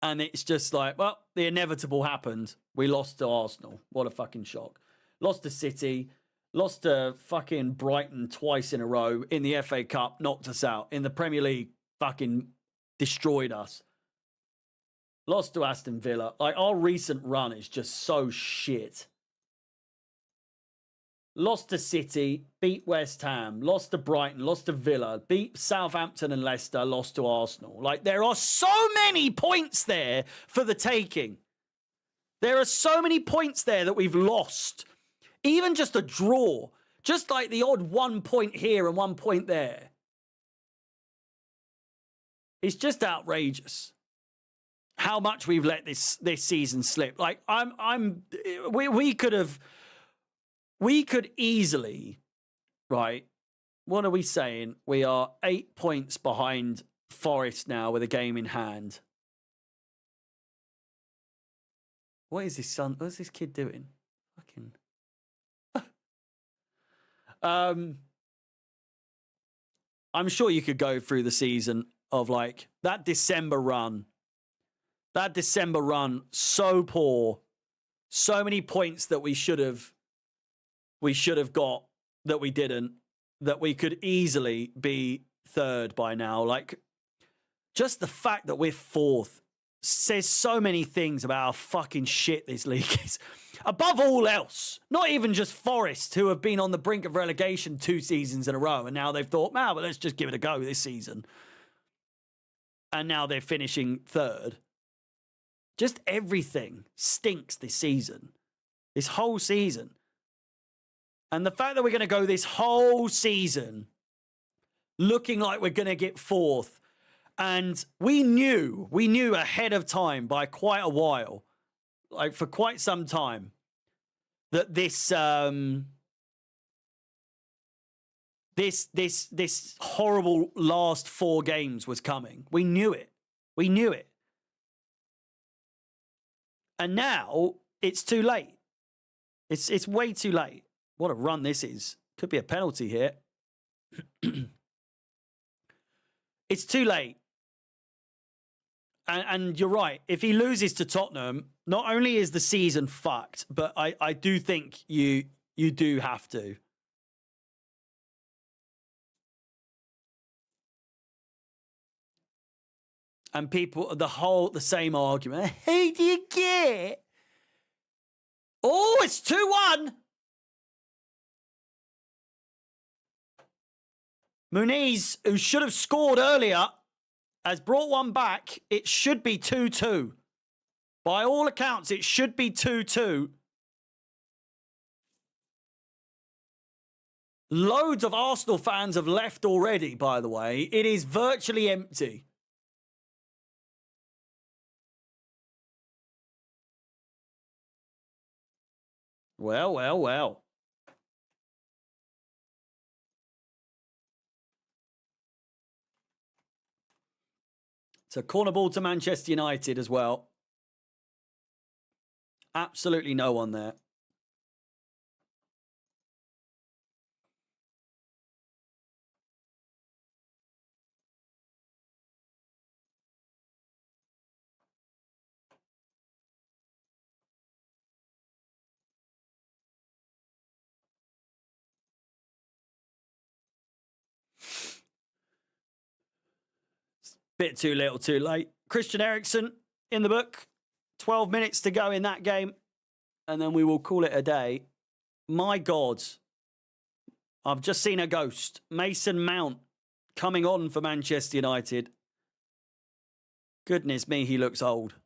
And it's just like, well, the inevitable happened. We lost to Arsenal. What a fucking shock. Lost to City. Lost to fucking Brighton twice in a row. In the FA Cup, knocked us out. In the Premier League, fucking destroyed us. Lost to Aston Villa. Like, our recent run is just so shit. Lost to City, beat West Ham, lost to Brighton, lost to Villa, beat Southampton and Leicester, lost to Arsenal. Like, there are so many points there for the taking. There are so many points there that we've lost. Even just a draw. Just like the odd 1 point here and 1 point there. It's just outrageous how much we've let this season slip. Like, we could easily, right? What are we saying? We are 8 points behind Forest now with a game in hand. What is this son? What's this kid doing? Fucking. I'm sure you could go through the season of like that December run. That December run, so poor. So many points that we should have got that we didn't, that we could easily be 3rd by now. Like, just the fact that we're 4th says so many things about how fucking shit this league is. Above all else, not even just Forest, who have been on the brink of relegation 2 seasons in a row, and now they've thought, well, let's just give it a go this season. And now they're finishing 3rd. Just everything stinks this season. This whole season. And the fact that we're going to go this whole season looking like we're going to get 4th. And we knew ahead of time by quite a while, like for quite some time, that this horrible last 4 games was coming. We knew it. We knew it. And now it's too late. It's way too late. What a run this is. Could be a penalty here. It's too late. And you're right. If he loses to Tottenham, not only is the season fucked, but I do think you do have to. And people, the same argument. Who do you get? Oh, it's 2-1. Muniz, who should have scored earlier, has brought one back. It should be 2-2. By all accounts, it should be 2-2. Loads of Arsenal fans have left already, by the way. It is virtually empty. Well, well, well. It's a corner ball to Manchester United as well. Absolutely no one there. Bit too little, too late. Christian Eriksen in the book. 12 minutes to go in that game. And then we will call it a day. My God. I've just seen a ghost. Mason Mount coming on for Manchester United. Goodness me, he looks old.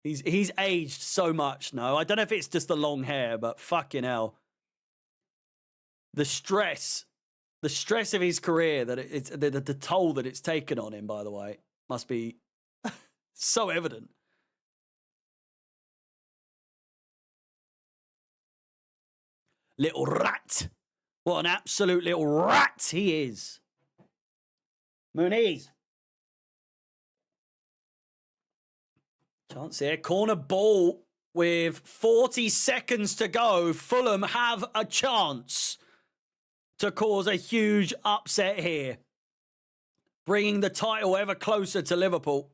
He's aged so much now. I don't know if it's just the long hair, but fucking hell. The stress of his career, that it's the toll that it's taken on him, by the way, must be so evident. Little rat. What an absolute little rat he is. Muniz. Chance here. Corner ball with 40 seconds to go. Fulham have a chance to cause a huge upset here, bringing the title ever closer to Liverpool.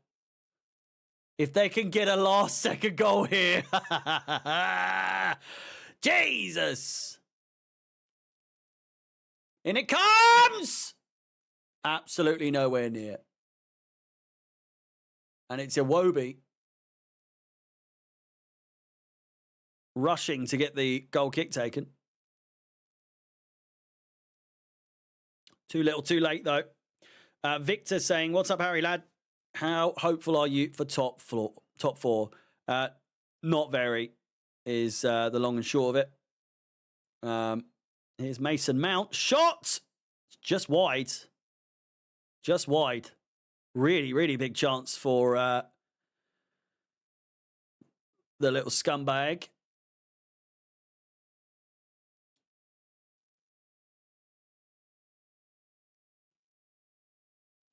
If they can get a last-second goal here. Jesus! In it comes! Absolutely nowhere near. And it's Iwobi rushing to get the goal kick taken. Too little, too late, though. Victor saying, what's up, Harry, lad? How hopeful are you for top four? Not very is the long and short of it. Here's Mason Mount. Shot! Just wide. Just wide. Really, really big chance for the little scumbag.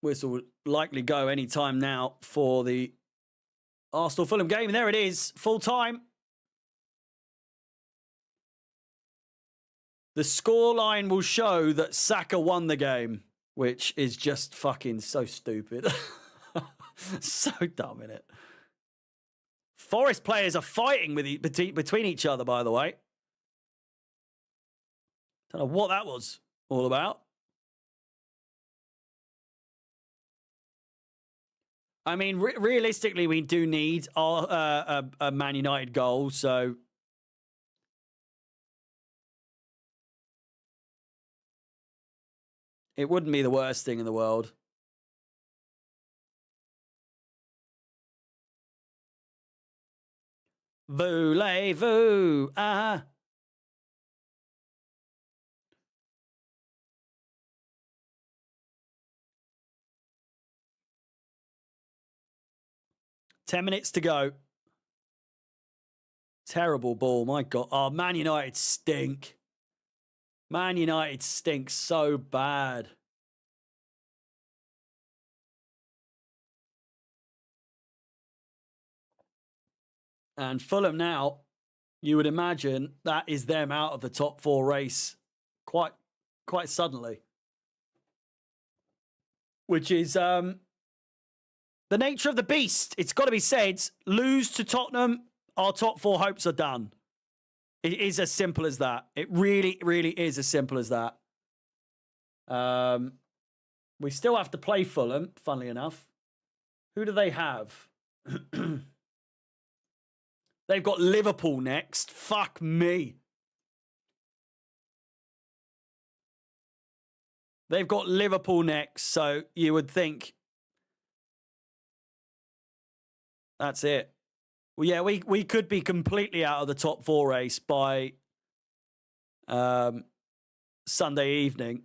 Whistle will likely go any time now for the Arsenal-Fulham game. And there it is, full time. The scoreline will show that Saka won the game, which is just fucking so stupid. So dumb, innit? Forest players are fighting between each other, by the way. Don't know what that was all about. I mean, realistically, we do need a Man United goal, so it wouldn't be the worst thing in the world. Voulez-vous? Ah. Ten minutes to go. Terrible ball, my God. Oh, Man United stink. Man United stinks so bad. And Fulham now, you would imagine that is them out of the top four race quite suddenly. Which is the nature of the beast. It's got to be said, lose to Tottenham, our top four hopes are done. It is as simple as that. It really, really is as simple as that. We still have to play Fulham, funnily enough. Who do they have? They've got Liverpool next. Fuck me. They've got Liverpool next, so you would think that's it. Well, yeah, we could be completely out of the top four race by Sunday evening.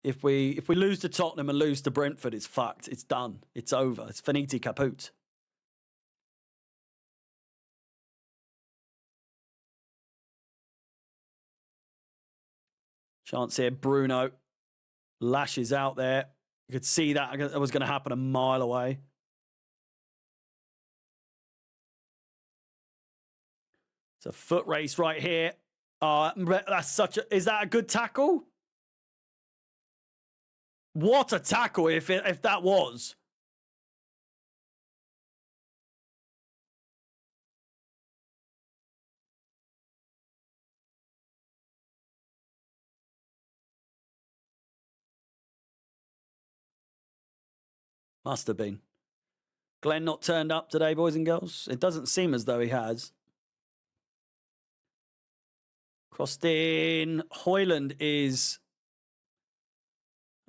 If we lose to Tottenham and lose to Brentford, it's fucked. It's done. It's over. It's finiti caput. Chance here. Bruno lashes out there. You could see that was going to happen a mile away. It's a foot race right here. That's is that a good tackle? What a tackle if that was. Must have been. Glenn not turned up today, boys and girls? It doesn't seem as though he has. Crossed in. Hoyland is...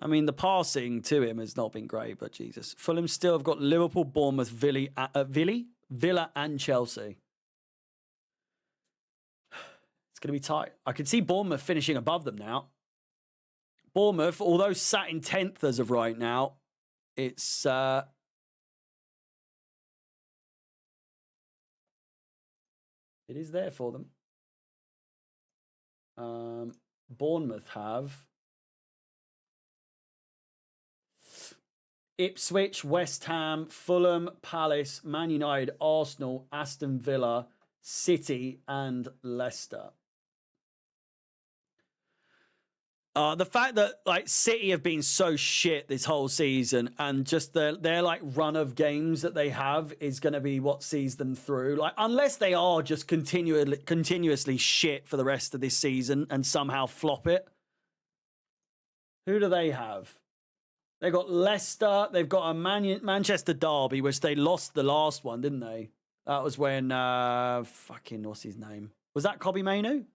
I mean, the passing to him has not been great, but Jesus. Fulham still have got Liverpool, Bournemouth, Villa and Chelsea. It's going to be tight. I can see Bournemouth finishing above them now. Bournemouth, although sat in 10th as of right now, it's... it is there for them. Bournemouth have Ipswich, West Ham, Fulham, Palace, Man United, Arsenal, Aston Villa, City, and Leicester. The fact that like City have been so shit this whole season, and just their like run of games that they have is going to be what sees them through. Like unless they are just continuously shit for the rest of this season and somehow flop it. Who do they have? They got Leicester. They've got a Manchester derby, which they lost the last one, didn't they? That was when fucking what's his name? Was that Kobe Mainu?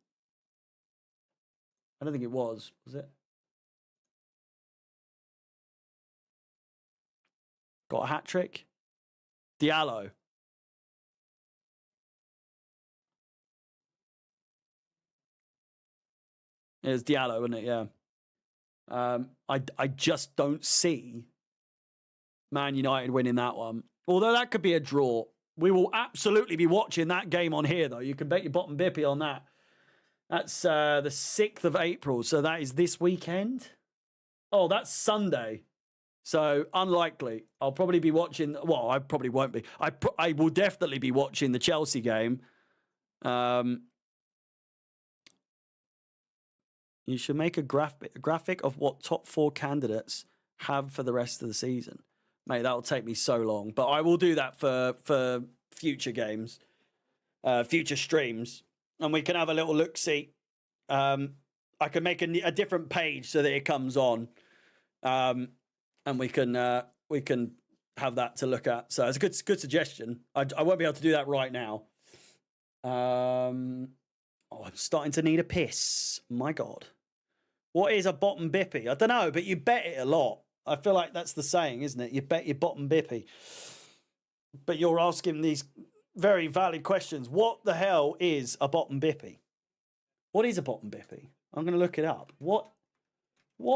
I don't think it was it? Got a hat trick? Diallo. It was Diallo, wasn't it? Yeah. I just don't see Man United winning that one. Although that could be a draw. We will absolutely be watching that game on here, though. You can bet your bottom bippy on that. That's the 6th of April, so that is this weekend. Oh, that's Sunday. So, unlikely. I'll probably be watching... Well, I probably won't be. I will definitely be watching the Chelsea game. You should make a graphic of what top 4 candidates have for the rest of the season. Mate, that'll take me so long. But I will do that for future games, future streams. And we can have a little look-see. I can make a different page so that it comes on. And we can have that to look at. So it's a good suggestion. I won't be able to do that right now. I'm starting to need a piss. My God. What is a bottom bippy? I don't know, but you bet it a lot. I feel like that's the saying, isn't it? You bet your bottom bippy. But you're asking these very valid questions. What the hell is a bottom bippy? What is a bottom bippy? I'm going to look it up. What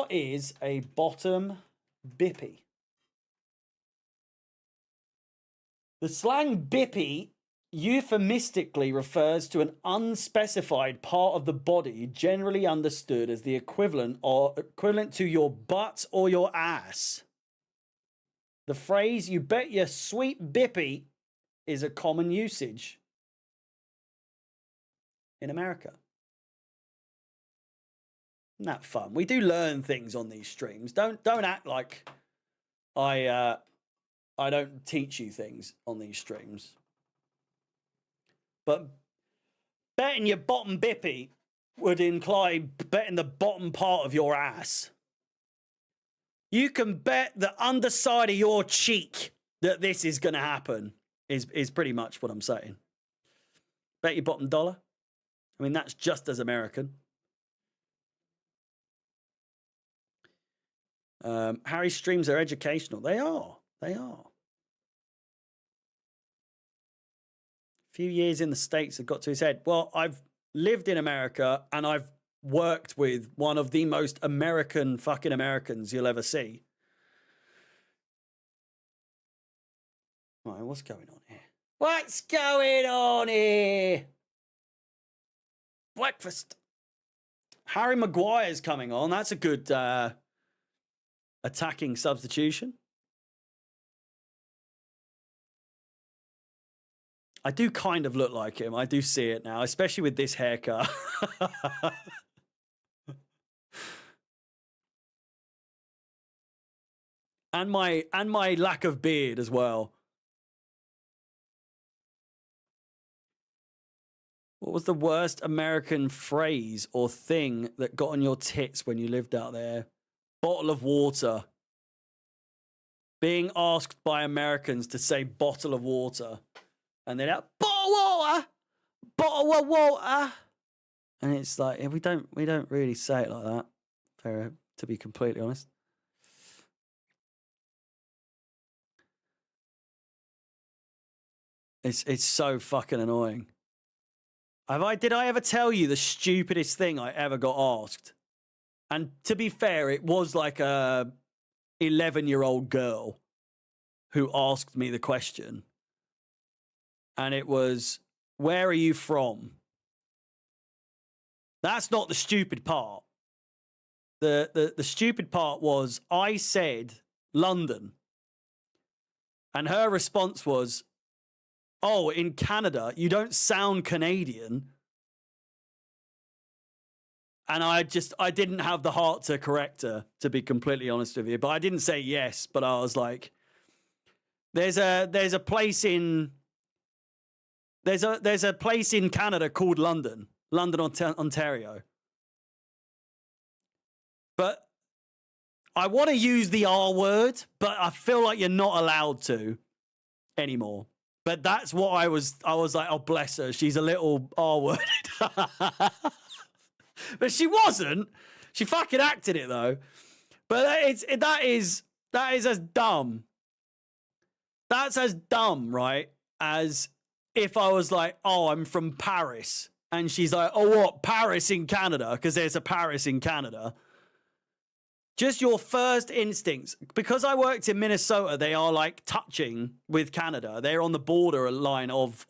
is a bottom bippy? The slang bippy euphemistically refers to an unspecified part of the body generally understood as the equivalent to your butt or your ass. The phrase, you bet your sweet bippy, is a common usage in America. Isn't that fun? We do learn things on these streams. Don't act like I don't teach you things on these streams. But betting your bottom bippy would imply betting the bottom part of your ass. You can bet the underside of your cheek that this is going to happen. Is pretty much what I'm saying. Bet your bottom dollar. I mean, that's just as American. Harry's streams are educational. They are. They are. A few years in the States have got to his head. Well, I've lived in America and I've worked with one of the most American fucking Americans you'll ever see. All right, what's going on here? What's going on here? Breakfast. Harry Maguire's coming on. That's a good attacking substitution. I do kind of look like him. I do see it now, especially with this haircut. and my lack of beard as well. What was the worst American phrase or thing that got on your tits when you lived out there? Bottle of water. being asked by Americans to say bottle of water, and they're like, bottle of water, and it's like, yeah, we don't really say it like that, to be completely honest. It's so fucking annoying. Did I ever tell you the stupidest thing I ever got asked? And to be fair, it was like a 11-year-old girl who asked me the question. And it was, where are you from? That's not the stupid part. The stupid part was I said London. And her response was, oh, in Canada, you don't sound Canadian. And I didn't have the heart to correct her, to be completely honest with you. But I didn't say yes, but I was like, there's a place in Canada called London, Ontario. But I want to use the R word, but I feel like you're not allowed to anymore. But that's what I was like, oh, bless her. She's a little R-worded. But she wasn't. She fucking acted it, though. But that is as dumb. That's as dumb, right, as if I was like, oh, I'm from Paris. And she's like, oh, what, Paris in Canada? Because there's a Paris in Canada. Just your first instincts. Because I worked in Minnesota, they are like touching with Canada. They're on the border line of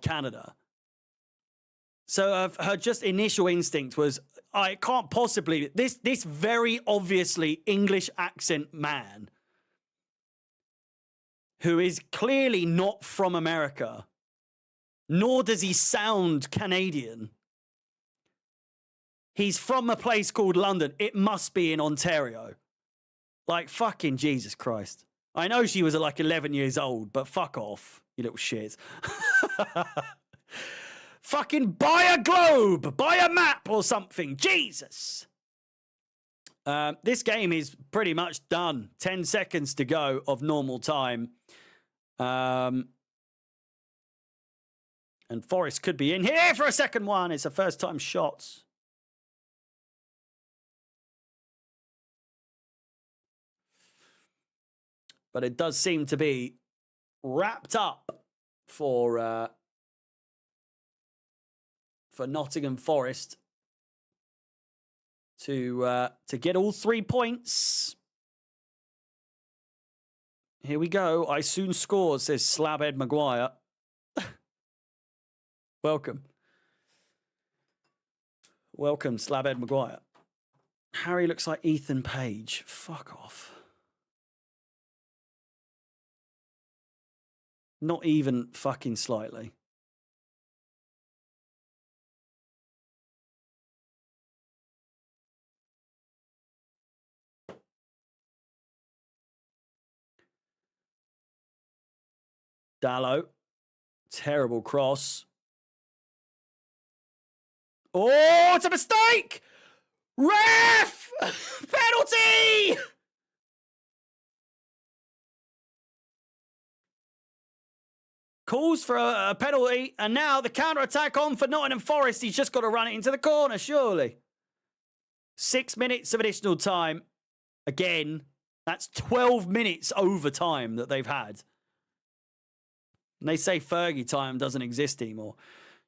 Canada. So her just initial instinct was, I can't possibly, this very obviously English accent man who is clearly not from America, nor does he sound Canadian. He's from a place called London. It must be in Ontario. Like, fucking Jesus Christ. I know she was like 11 years old, but fuck off, you little shit. Fucking buy a globe, buy a map or something. Jesus. This game is pretty much done. 10 seconds to go of normal time. And Forest could be in here for a second one. It's a first time shots. But it does seem to be wrapped up for Nottingham Forest to get all 3 points. Here we go. I soon score, says Slabhead Maguire. Welcome. Welcome, Slabhead Maguire. Harry looks like Ethan Page. Fuck off. Not even fucking slightly. Dallo. Terrible cross. Oh, it's a mistake! Ref! Penalty! Calls for a penalty, and now the counter-attack on for Nottingham Forest. He's just got to run it into the corner, surely. 6 minutes of additional time. Again, that's 12 minutes overtime that they've had. And they say Fergie time doesn't exist anymore.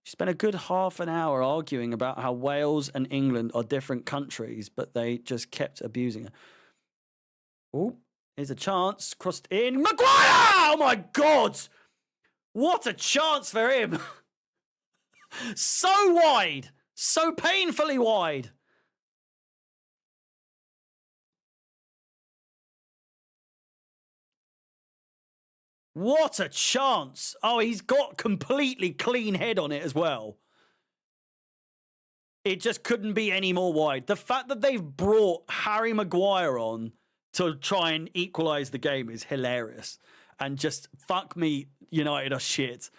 She spent a good half an hour arguing about how Wales and England are different countries, but they just kept abusing her. Oh, here's a chance. Crossed in. Maguire! Oh, my God! What a chance for him. So wide. So painfully wide. What a chance. Oh, he's got completely clean head on it as well. It just couldn't be any more wide. The fact that they've brought Harry Maguire on to try and equalise the game is hilarious. And just fuck me, United are shit.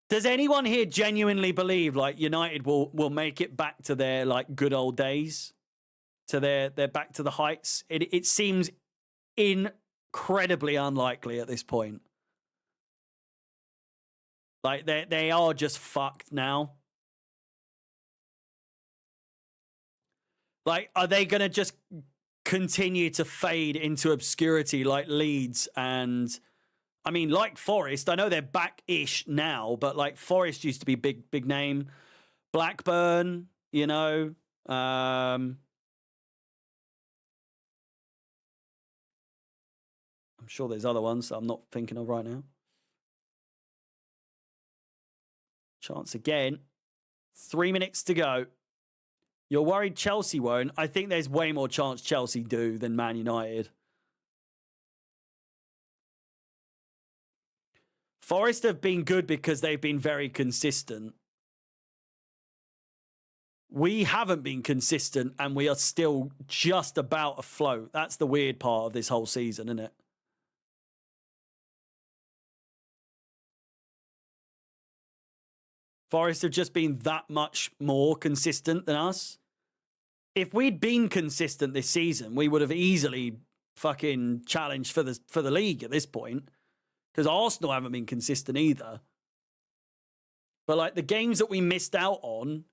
Does anyone here genuinely believe like United will make it back to their like good old days? To their back to the heights? It seems incredibly unlikely at this point. Like, they are just fucked now. Like, are they going to just continue to fade into obscurity like Leeds and, I mean, like Forest? I know they're back-ish now, but like Forest used to be big name. Blackburn, you know. I'm sure there's other ones that I'm not thinking of right now. Chance again. 3 minutes to go. You're worried Chelsea won't? I think there's way more chance Chelsea do than Man United. Forest have been good because they've been very consistent. We haven't been consistent and we are still just about afloat. That's the weird part of this whole season, isn't it? Forest have just been that much more consistent than us. If we'd been consistent this season, we would have easily fucking challenged for the league at this point. Because Arsenal haven't been consistent either. But like the games that we missed out on,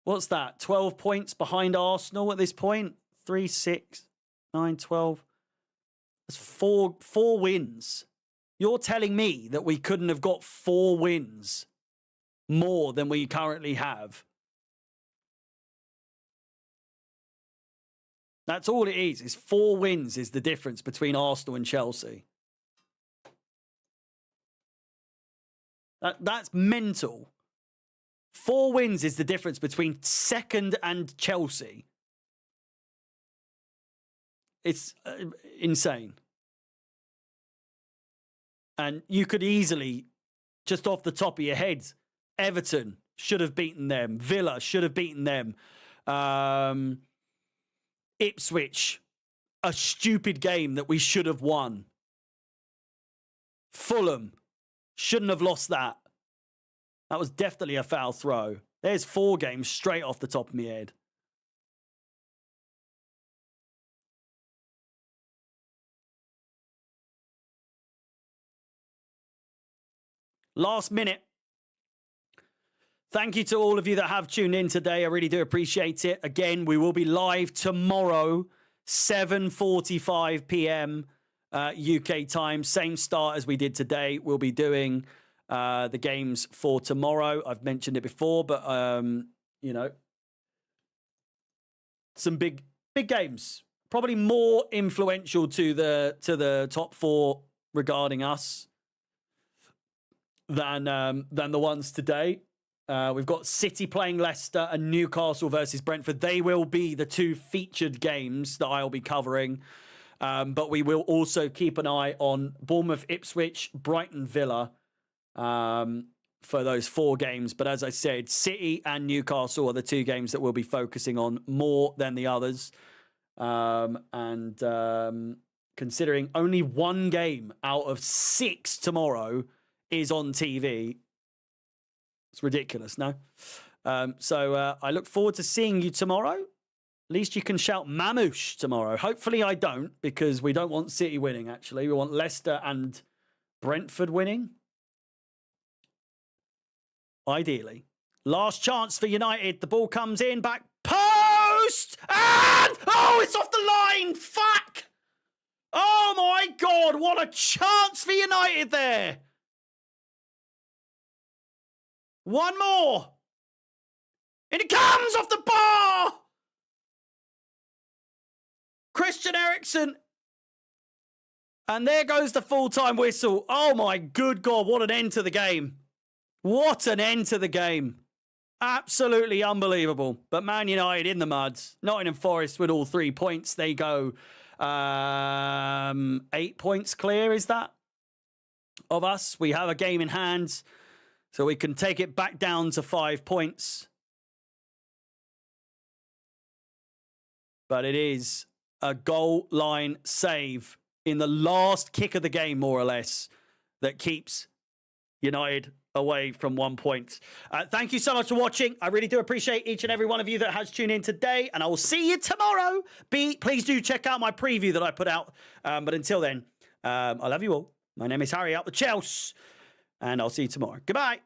what's that? 12 points behind Arsenal at this point? 3, 6, 9, 12. That's four wins. You're telling me that we couldn't have got 4 wins more than we currently have? That's all it is. It's 4 wins is the difference between Arsenal and Chelsea. That's mental. 4 wins is the difference between second and Chelsea. It's insane. And you could easily, just off the top of your head, Everton should have beaten them. Villa should have beaten them. Ipswich, a stupid game that we should have won. Fulham, shouldn't have lost that. That was definitely a foul throw. There's 4 games straight off the top of my head. Last minute. Thank you to all of you that have tuned in today. I really do appreciate it. Again, we will be live tomorrow, 7:45 p.m. UK time. Same start as we did today. We'll be doing the games for tomorrow. I've mentioned it before, but you know, some big games. Probably more influential to the top 4 regarding us than the ones today. We've got City playing Leicester and Newcastle versus Brentford. They will be the 2 featured games that I'll be covering. But we will also keep an eye on Bournemouth, Ipswich, Brighton, Villa for those 4 games. But as I said, City and Newcastle are the 2 games that we'll be focusing on more than the others. Considering only 1 game out of 6 tomorrow is on TV, it's ridiculous, no? So I look forward to seeing you tomorrow. At least you can shout Mamouche tomorrow. Hopefully I don't, because we don't want City winning, actually. We want Leicester and Brentford winning. Ideally. Last chance for United. The ball comes in, back post! And... oh, it's off the line! Fuck! Oh, my God! What a chance for United there! One more! And it comes off the bar! Christian Eriksen. And there goes the full-time whistle. Oh, my good God. What an end to the game. What an end to the game. Absolutely unbelievable. But Man United in the mud. Nottingham Forest with all 3 points. They go 8 points clear, is that? Of us. We have a game in hand. So we can take it back down to 5 points. But it is a goal line save in the last kick of the game, more or less, that keeps United away from 1 point. Thank you so much for watching. I really do appreciate each and every one of you that has tuned in today, and I will see you tomorrow. Please do check out my preview that I put out. But until then, I love you all. My name is Harry, out the Chelsea, and I'll see you tomorrow. Goodbye.